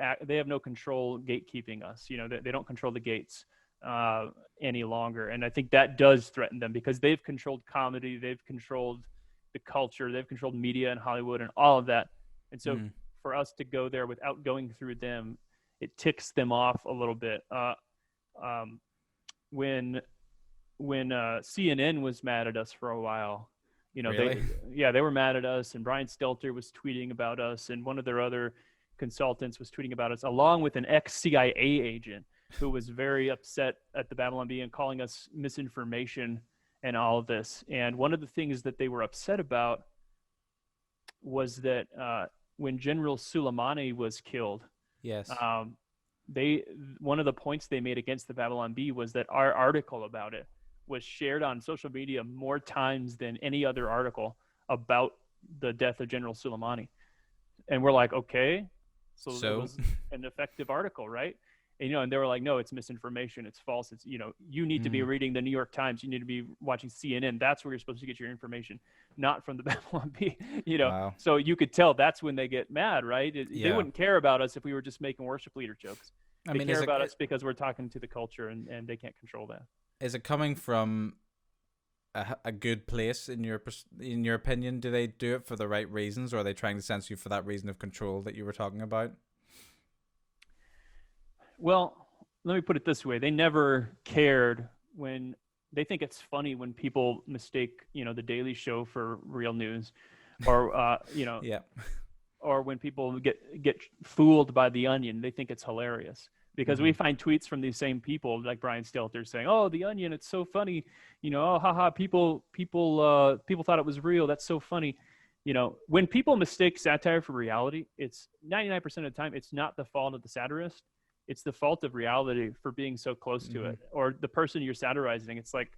control gatekeeping us. They don't control the gates any longer. And I think that does threaten them, because they've controlled comedy, they've controlled the culture, they've controlled media and Hollywood and all of that. And so for us to go there without going through them, it ticks them off a little bit. When CNN was mad at us for a while, Really? they were mad at us, and Brian Stelter was tweeting about us, and one of their other consultants was tweeting about us, along with an ex-CIA agent who was very upset at the Babylon Bee and calling us misinformation and all of this. And one of the things that they were upset about was that when General Soleimani was killed, yes, one of the points they made against the Babylon Bee was that our article about it was shared on social media more times than any other article about the death of General Soleimani. And we're like, okay, so it was an effective article, right? And they were like, no, it's misinformation, it's false, it's you need to be reading the New York Times, you need to be watching CNN. That's where you're supposed to get your information, not from the Babylon Bee. Wow. So you could tell that's when they get mad, right? They wouldn't care about us if we were just making worship leader jokes. They care about us because we're talking to the culture, and they can't control that. Is it coming from a good place in your opinion? Do they do it for the right reasons, or are they trying to censor you for that reason of control that you were talking about? Well, let me put it this way. They never cared when they think it's funny when people mistake, the Daily Show for real news, or, yeah, or when people get fooled by The Onion. They think it's hilarious, because we find tweets from these same people, like Brian Stelter, saying, "Oh, The Onion, it's so funny. Oh, haha, people thought it was real. That's so funny." When people mistake satire for reality, it's 99% of the time, it's not the fault of the satirist. It's the fault of reality for being so close to it, or the person you're satirizing. It's like,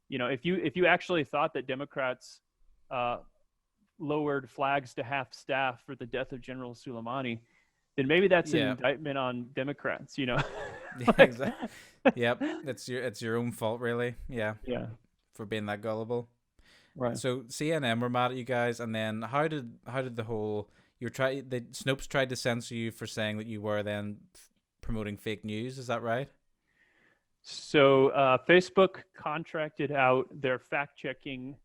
if you actually thought that Democrats lowered flags to half staff for the death of General Soleimani, then maybe that's an indictment on Democrats. Yeah, exactly. Yep, it's your own fault, really. Yeah, for being that gullible. Right. So CNN were mad at you guys, and then how did the whole the Snopes tried to censor you for saying that you were then promoting fake news? Is that right? So Facebook contracted out their fact-checking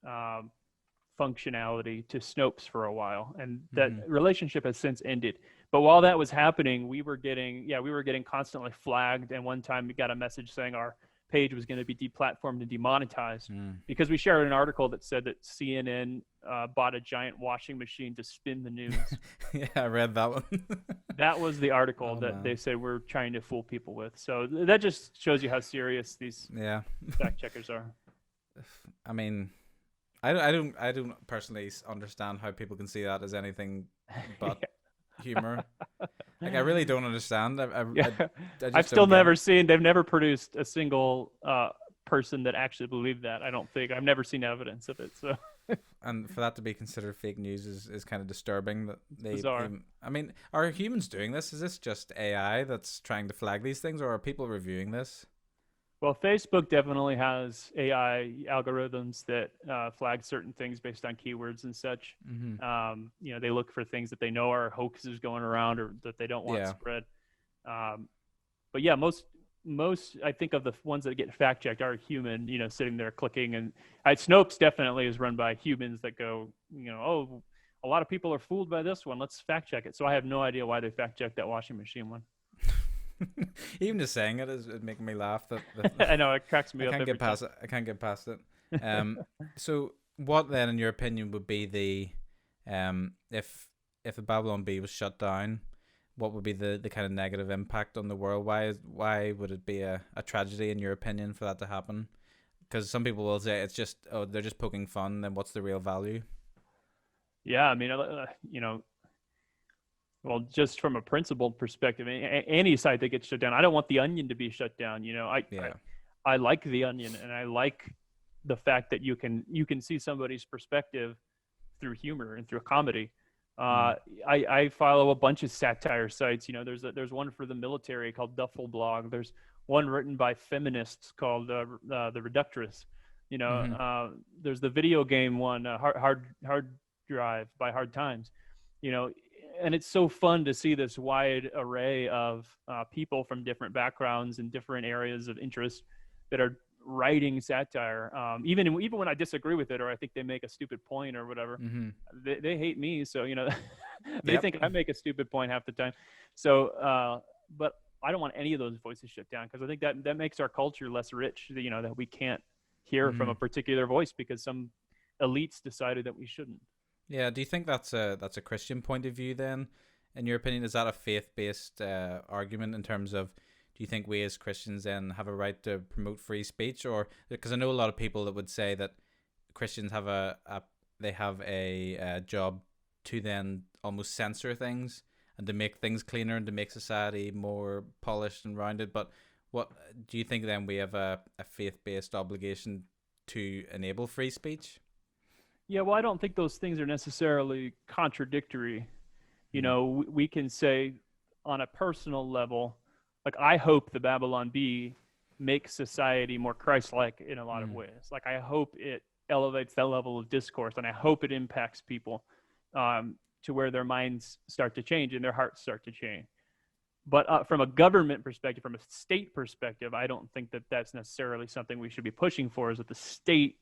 functionality to Snopes for a while, and that relationship has since ended. But while that was happening, we were getting constantly flagged, and one time we got a message saying our page was going to be deplatformed and demonetized Mm. because we shared an article that said that CNN bought a giant washing machine to spin the news. Yeah, I read that one. That was the article Oh that they man. said we're trying to fool people with. So that just shows you how serious these Yeah. fact checkers are. I mean, I don't personally understand how people can see that as anything but humor. Like I really don't understand. Yeah, I I've just still don't get never it. seen. They've never produced a single person that actually believed that. I don't think I've never seen evidence of it. So And for that to be considered fake news is kind of disturbing. That it's they, bizarre. I mean, are humans doing this? Is this just AI that's trying to flag these things, or are people reviewing this? Well, Facebook definitely has AI algorithms that flag certain things based on keywords and such. Mm-hmm. They look for things that they know are hoaxes going around or that they don't want Yeah. spread. Um, but yeah, most I think of the ones that get fact checked are human. Sitting there clicking, and Snopes definitely is run by humans that go, oh, a lot of people are fooled by this one. Let's fact check it. So I have no idea why they fact checked that washing machine one. Even just saying it is making me laugh. That I know it cracks I me up can't every get time. past it. I can't get past it. So what then, in your opinion, would be if the Babylon Bee was shut down? What would be the kind of negative impact on the world? Why would it be a tragedy in your opinion for that to happen? Because some people will say it's just they're just poking fun. Then what's the real value? Yeah, I mean, well, just from a principled perspective, any site that gets shut down, I don't want the Onion to be shut down. Yeah. I like the Onion, and I like the fact that you can see somebody's perspective through humor and through comedy. Mm. Uh, I follow a bunch of satire sites. There's one for the military called Duffel Blog. There's one written by feminists called the Reductress. Mm-hmm. There's the video game one, Hard Drive by Hard Times. You know, and it's so fun to see this wide array of people from different backgrounds and different areas of interest that are writing satire. Even when I disagree with it or I think they make a stupid point or whatever, Mm-hmm. they hate me. So they Yep. think I make a stupid point half the time. So, but I don't want any of those voices shut down because I think that makes our culture less rich. That we can't hear from Mm-hmm. a particular voice because some elites decided that we shouldn't. Yeah. Do you think that's a Christian point of view then? In your opinion, is that a faith based argument in terms of? Do you think we as Christians then have a right to promote free speech, or because I know a lot of people that would say that Christians have they have a job to then almost censor things and to make things cleaner and to make society more polished and rounded. But what do you think then we have a faith based obligation to enable free speech? Yeah, well, I don't think those things are necessarily contradictory. Mm. We can say on a personal level, like I hope the Babylon Bee makes society more Christ-like in a lot of Mm. ways. Like I hope it elevates that level of discourse, and I hope it impacts people to where their minds start to change and their hearts start to change. But from a government perspective, from a state perspective, I don't think that that's necessarily something we should be pushing for. Is that the state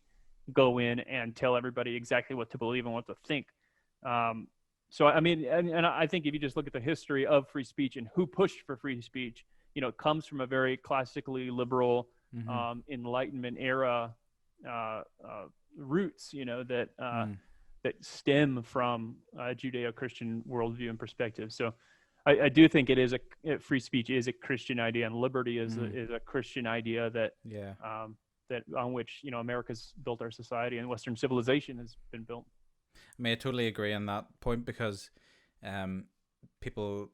go in and tell everybody exactly what to believe and what to think? So I mean, and I think if you just look at the history of free speech and who pushed for free speech, it comes from a very classically liberal Mm-hmm. Enlightenment era roots. That Mm. that stem from Judeo-Christian worldview and perspective. So I do think it is free speech is a Christian idea, and liberty Mm. is a Christian idea that Yeah. that on which America's built our society and Western civilization has been built. I mean, I totally agree on that point because, um, people.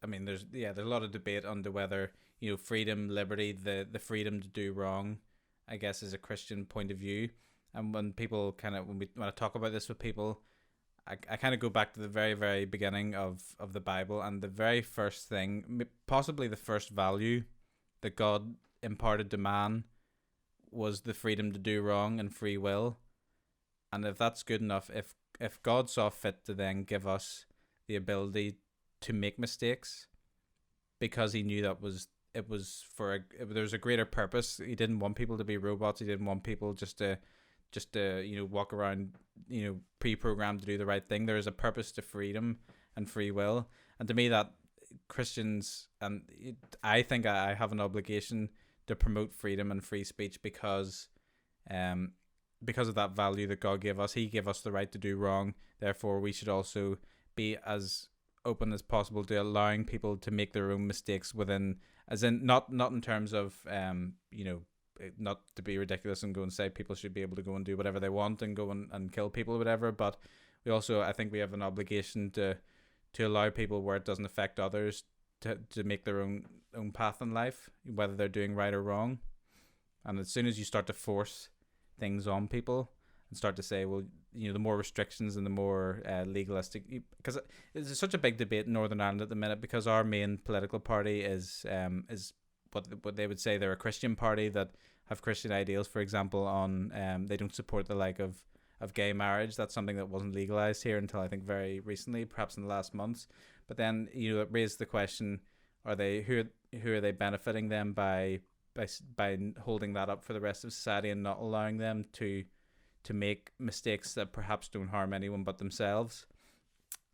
I mean, there's a lot of debate on the whether freedom, liberty, the freedom to do wrong, I guess, is a Christian point of view. And when people when I talk about this with people, I kind of go back to the very very beginning of the Bible, and the very first thing, possibly the first value that God imparted to man was the freedom to do wrong and free will. And if that's good enough, if God saw fit to then give us the ability to make mistakes because he knew that it was there was a greater purpose. He didn't want people to be robots. He didn't want people just to walk around pre-programmed to do the right thing. There is a purpose to freedom and free will, and to me that Christians I think I have an obligation to promote freedom and free speech um because of that value that God gave us. He gave us the right to do wrong. Therefore, we should also be as open as possible to allowing people to make their own mistakes within, as in not in terms of not to be ridiculous and go and say people should be able to go and do whatever they want and go and kill people or whatever, but we also, I think we have an obligation to allow people where it doesn't affect others to make their own path in life, whether they're doing right or wrong. And as soon as you start to force things on people and start to say, well, the more restrictions and the more legalistic, because there's such a big debate in Northern Ireland at the minute, because our main political party is what they would say they're a Christian party that have Christian ideals. For example, on they don't support the like of gay marriage. That's something that wasn't legalized here until I think very recently, perhaps in the last months. But then it raised the question: who are they benefiting them by holding that up for the rest of society and not allowing them to make mistakes that perhaps don't harm anyone but themselves?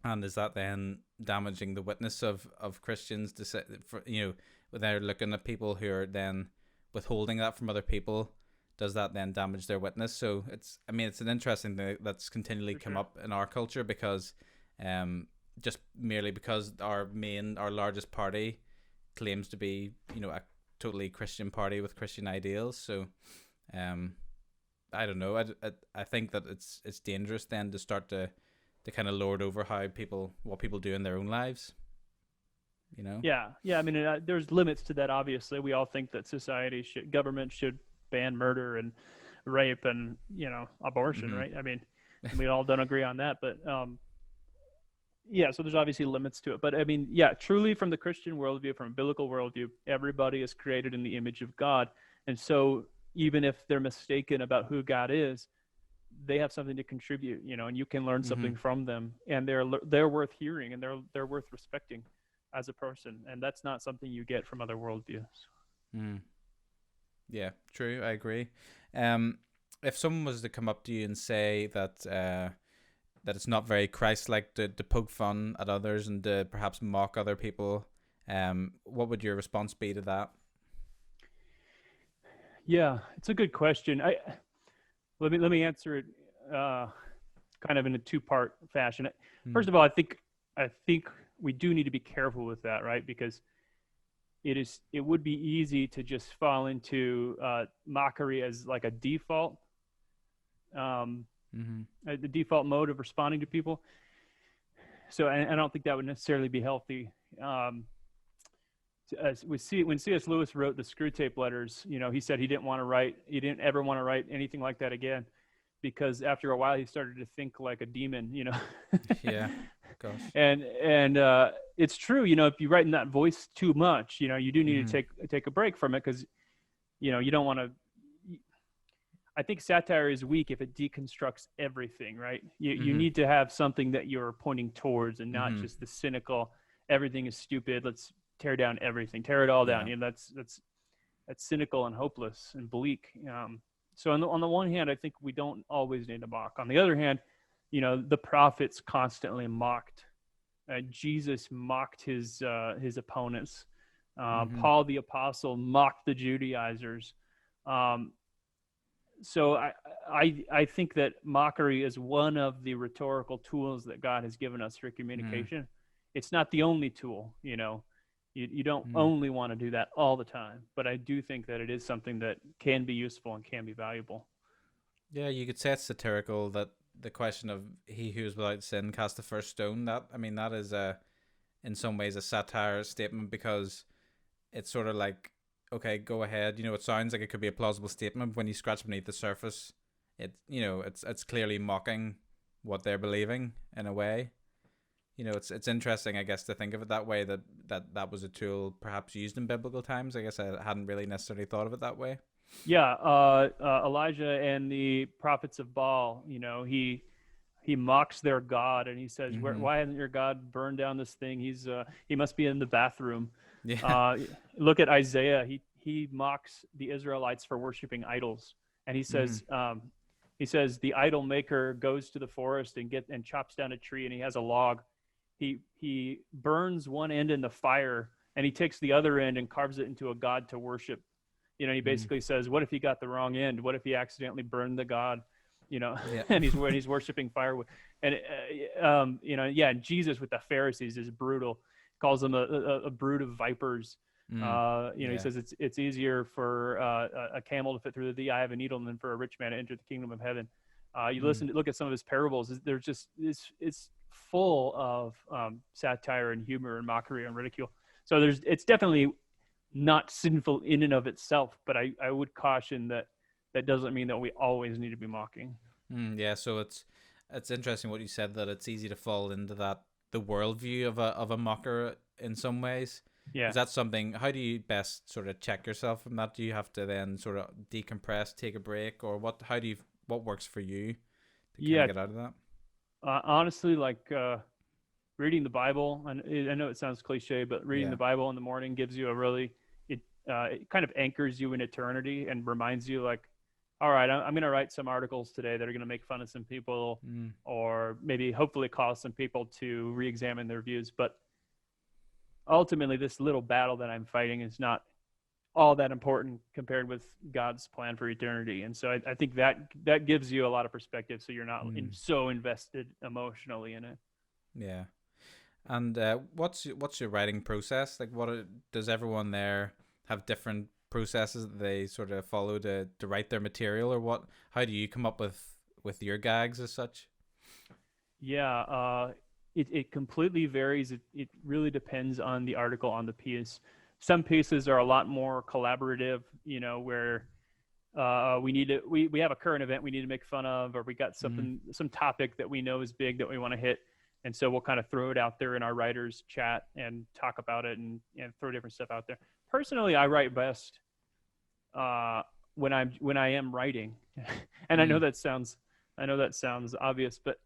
And is that then damaging the witness of Christians to say, when they're looking at people who are then withholding that from other people? Does that then damage their witness? So it's an interesting thing that's continually come up in our culture, because just merely because our largest party claims to be a totally Christian party with Christian ideals. So I don't know. I think that it's dangerous then to start to kind of lord over what people do in their own lives. Yeah. I mean, there's limits to that. Obviously, we all think that government should ban murder and rape and abortion, right? I mean, we all don't agree on that, but so there's obviously limits to it. But I mean, truly from the Christian worldview, from a biblical worldview, everybody is created in the image of God, and so even if they're mistaken about who God is, they have something to contribute, and you can learn something from them, and they're worth hearing, and they're worth respecting as a person, and that's not something you get from other worldviews. Yeah, true. I agree. If someone was to come up to you and say that it's not very Christ-like to poke fun at others and to perhaps mock other people, what would your response be to that? Yeah, it's a good question. Let me answer it kind of in a two-part fashion. First of all, I think we do need to be careful with that, right? Because it would be easy to just fall into mockery as like a default, the default mode of responding to people. So I don't think that would necessarily be healthy. When C.S. Lewis wrote the Screw Tape Letters, he said he didn't ever want to write anything like that again, because after a while he started to think like a demon, Yeah, gosh. And it's true, if you write in that voice too much, you do need to take a break from it, because you don't want to. I think satire is weak if it deconstructs everything, right? You need to have something that you're pointing towards, and not just the cynical, everything is stupid, let's tear down everything, tear it all down. That's cynical and hopeless and bleak. So on the one hand, I think we don't always need to mock. On the other hand, the prophets constantly mocked. Jesus mocked his opponents. Paul the apostle mocked the Judaizers. So I think that mockery is one of the rhetorical tools that God has given us for communication. It's not the only tool, You don't only want to do that all the time, but I do think that it is something that can be useful and can be valuable. Yeah, you could say it's satirical, that the question of he who is without sin cast the first stone. That is in some ways a satire statement, because it's sort of like, okay, go ahead. It sounds like it could be a plausible statement, but when you scratch beneath the surface, it's clearly mocking what they're believing in a way. It's interesting, I guess, to think of it that way, that was a tool perhaps used in biblical times. I guess I hadn't really necessarily thought of it that way. Yeah, Elijah and the prophets of Baal, he mocks their God, and he says, why hasn't your God burned down this thing? He must be in the bathroom. Yeah. Look at Isaiah. He mocks the Israelites for worshiping idols, and he says, the idol maker goes to the forest and chops down a tree, and he has a log. He burns one end in the fire, and he takes the other end and carves it into a god to worship. He Mm. basically says, what if he got the wrong end? What if he accidentally burned the god? Yeah. And he's worshiping firewood. And yeah, and Jesus with the Pharisees is brutal. Calls them a brood of vipers. Mm. He Yeah. says it's easier for a camel to fit through the eye of a needle than for a rich man to enter the kingdom of heaven. You Mm. look at some of his parables. They're just it's full of satire and humor and mockery and ridicule. So it's definitely not sinful in and of itself, but I would caution that that doesn't mean that we always need to be mocking. Mm. Yeah. So it's interesting what you said, that it's easy to fall into that, the worldview of a mocker in some ways. Yeah. Is that something? How do you best sort of check yourself from that? Do you have to then sort of decompress, take a break, or what? How do you? What works for you to kind of Yeah. get out of that? Honestly, like reading the Bible, and I know it sounds cliche, but reading Yeah. the Bible in the morning gives you a really it kind of anchors you in eternity and reminds you like, all right, I'm going to write some articles today that are going to make fun of some people, Mm. or maybe hopefully cause some people to re-examine their views. But ultimately, this little battle that I'm fighting is not all that important compared with God's plan for eternity. And so I think that gives you a lot of perspective, so you're not Mm. so invested emotionally in it. Yeah. And what's your writing process? Like, does everyone there have different processes that they sort of follow to write their material, or what? How do you come up with your gags as such? Yeah, it completely varies. It really depends on the article, on the piece. Some pieces are a lot more collaborative, where we have a current event we need to make fun of, or we got Mm. some topic that we know is big that we want to hit, and so we'll kind of throw it out there in our writers chat and talk about it, and throw different stuff out there. Personally, I write best uh, when I am writing, and Mm. I know that sounds obvious, but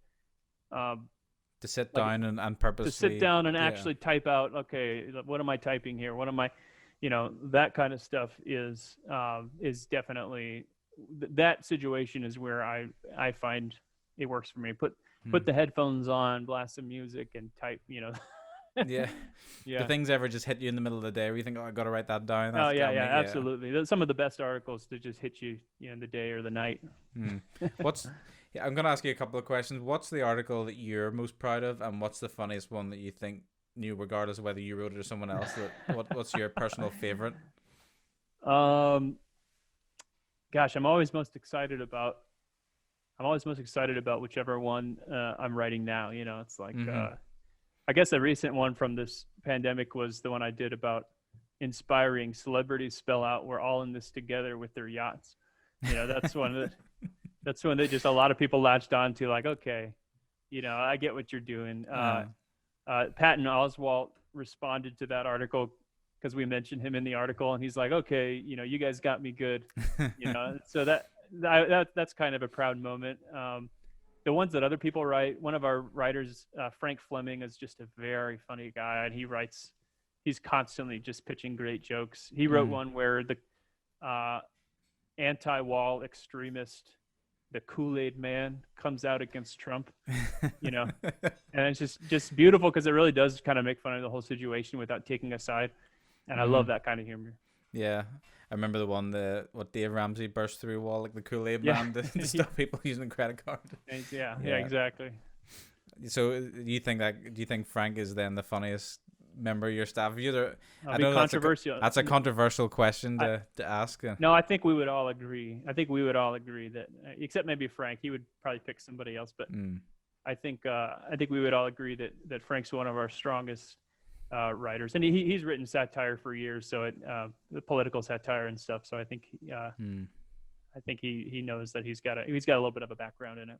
um, To sit like down and to sit purposely, down and yeah. actually type out, okay, what am I typing here? What am I, that kind of stuff is definitely that situation is where I find it works for me. Put Mm. the headphones on, blast some music, and type. Yeah. Do Yeah. things ever just hit you in the middle of the day where you think, oh, I got to write that down? Oh That's yeah, got yeah, me. Yeah. absolutely. Some of the best articles to just hit you, in the day or the night. Mm. What's Yeah, I'm gonna ask you a couple of questions. What's the article that you're most proud of, and what's the funniest one that you think new, regardless of whether you wrote it or someone else? What's your personal favorite? um, Gosh, I'm always most excited about whichever one I'm writing now. It's like Mm-hmm. I guess a recent one from this pandemic was the one I did about inspiring celebrities spell out we're all in this together with their yachts. That's one that just a lot of people latched on to, like, okay, I get what you're doing. uh, Patton Oswalt responded to that article because we mentioned him in the article, and he's like, okay, you guys got me good. So that's kind of a proud moment. The ones that other people write, one of our writers, Frank Fleming, is just a very funny guy, and he's constantly just pitching great jokes. He wrote mm. one where the uh, anti-wall extremist, the Kool-Aid man, comes out against Trump, you know, and it's just beautiful because it really does kind of make fun of the whole situation without taking a side, and I love Mm. that kind of humor. Yeah, I remember the one, the what Dave Ramsey burst through a wall like the Kool Aid Yeah, man to stop people using a credit card. yeah, Yeah. exactly. So do you think Frank is then the funniest member of your staff? I'll I be know controversial. that's a controversial question I, to ask. no, I think we would all agree. I think we would all agree that, except maybe Frank, he would probably pick somebody else. But Mm. I think we would all agree that Frank's one of our strongest writers, and he's written satire for years, so the political satire and stuff. So Mm. I think he knows that he's got a little bit of a background in it.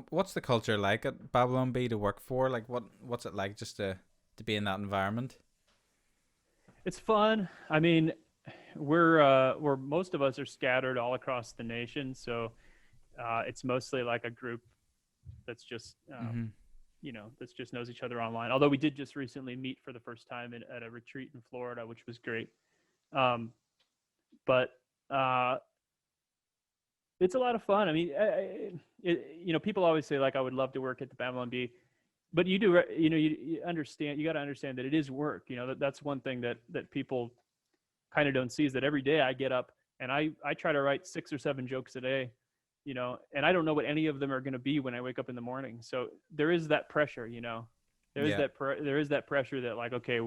What's the culture like at Babylon B to work for? Like, what's it like just to be in that environment? It's fun. I mean, we're most of us are scattered all across the nation, so it's mostly like a group that's just Mm-hmm. that's just knows each other online. Although we did just recently meet for the first time at a retreat in Florida, which was great. Um, but uh, it's a lot of fun. I mean, people always say like, I would love to work at the Babylon Bee, but you do, you understand, you got to understand that it is work. That's one thing that people kind of don't see is that every day I get up and I try to write 6 or 7 jokes a day, and I don't know what any of them are going to be when I wake up in the morning. So there is that pressure, there is Yeah. there is that pressure that, like, okay,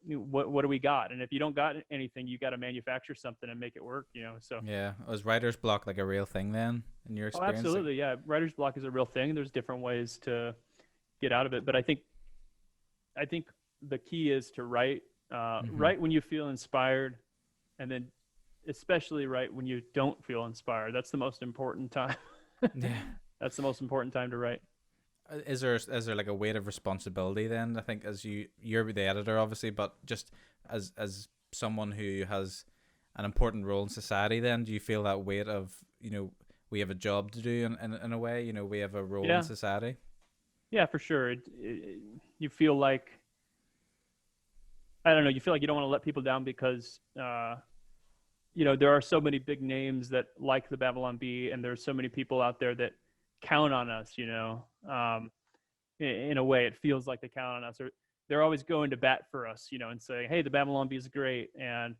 what do we got? And if you don't got anything, you got to manufacture something and make it work, so. Yeah. Was writer's block like a real thing then in your Oh, experience? Like, absolutely. Yeah. Writer's block is a real thing. There's different ways to get out of it. But I think the key is to write, mm-hmm. write when you feel inspired, and then especially write when you don't feel inspired. That's the most important time. Yeah. That's the most important time to write. Is there like a weight of responsibility then? I think as you're the editor obviously, but just as someone who has an important role in society, then do you feel that weight of we have a job to do in a way, we have a role in Yeah. society? Yeah, for sure. You feel like, I don't know, you feel like you don't want to let people down because, there are so many big names that like the Babylon Bee, and there's so many people out there that count on us, in a way. It feels like they count on us, or they're always going to bat for us, and saying, hey, the Babylon Bee is great. And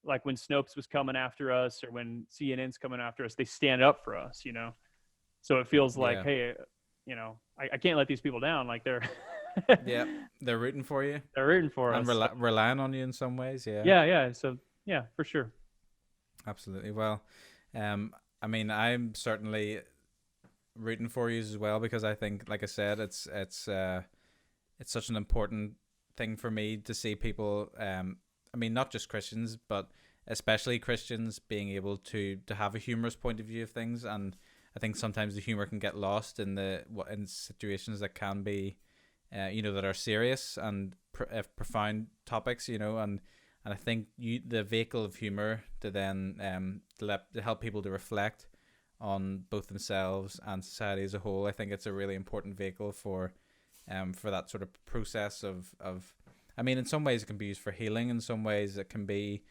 like when Snopes was coming after us, or when CNN's coming after us, they stand up for us, So it feels like, Yeah. hey, I can't let these people down. Like they're Yeah, they're rooting for you they're rooting for and us. So, relying on you in some ways. Yeah. yeah. So yeah, for sure. Absolutely. Well, I mean, I'm certainly rooting for you as well, because I think, like I said, it's such an important thing for me to see people. I mean, not just Christians, but especially Christians being able to have a humorous point of view of things. And I think sometimes the humor can get lost in situations that can be, that are serious and profound topics. And I think the vehicle of humor to then to help people to reflect on both themselves and society as a whole. I think it's a really important vehicle for that sort of process of. I mean, in some ways it can be used for healing. In some ways it can be,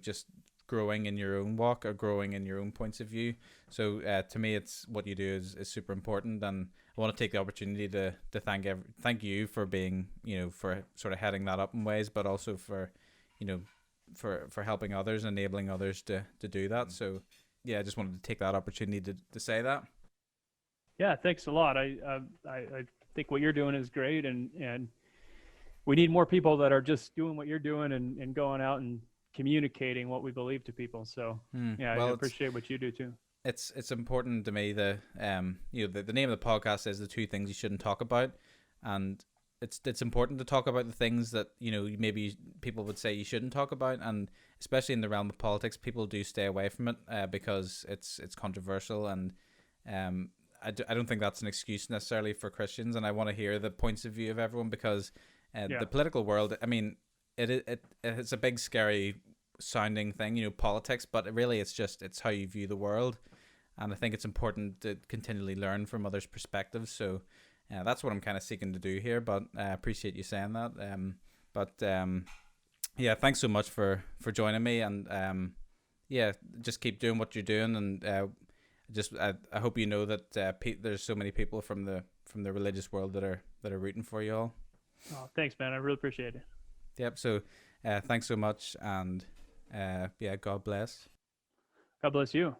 just growing in your own walk or growing in your own points of view. So to me, it's what you do is super important, and I want to take the opportunity to thank you for being, for sort of heading that up in ways, but also for, for helping others, enabling others to do that. So yeah, I just wanted to take that opportunity to say that. Yeah, thanks a lot. I think what you're doing is great, and we need more people that are just doing what you're doing and going out and communicating what we believe to people. So yeah, Well, I appreciate what you do too. it's important to me. The name of the podcast is the two things you shouldn't talk about, and it's important to talk about the things that maybe people would say you shouldn't talk about, and especially in the realm of politics, people do stay away from it because it's controversial, and I don't think that's an excuse necessarily for Christians, and I want to hear the points of view of everyone, because Yeah. the political world, I mean, it's a big scary sounding thing, politics, but really it's how you view the world, and I think it's important to continually learn from others' perspectives. So that's what I'm kind of seeking to do here, but I appreciate you saying that. Yeah, thanks so much for joining me, and yeah, just keep doing what you're doing, and I hope you know that there's so many people from the religious world that are rooting for you all. Oh, thanks, man. I really appreciate it. Yep. So thanks so much, and yeah, God bless. God bless you.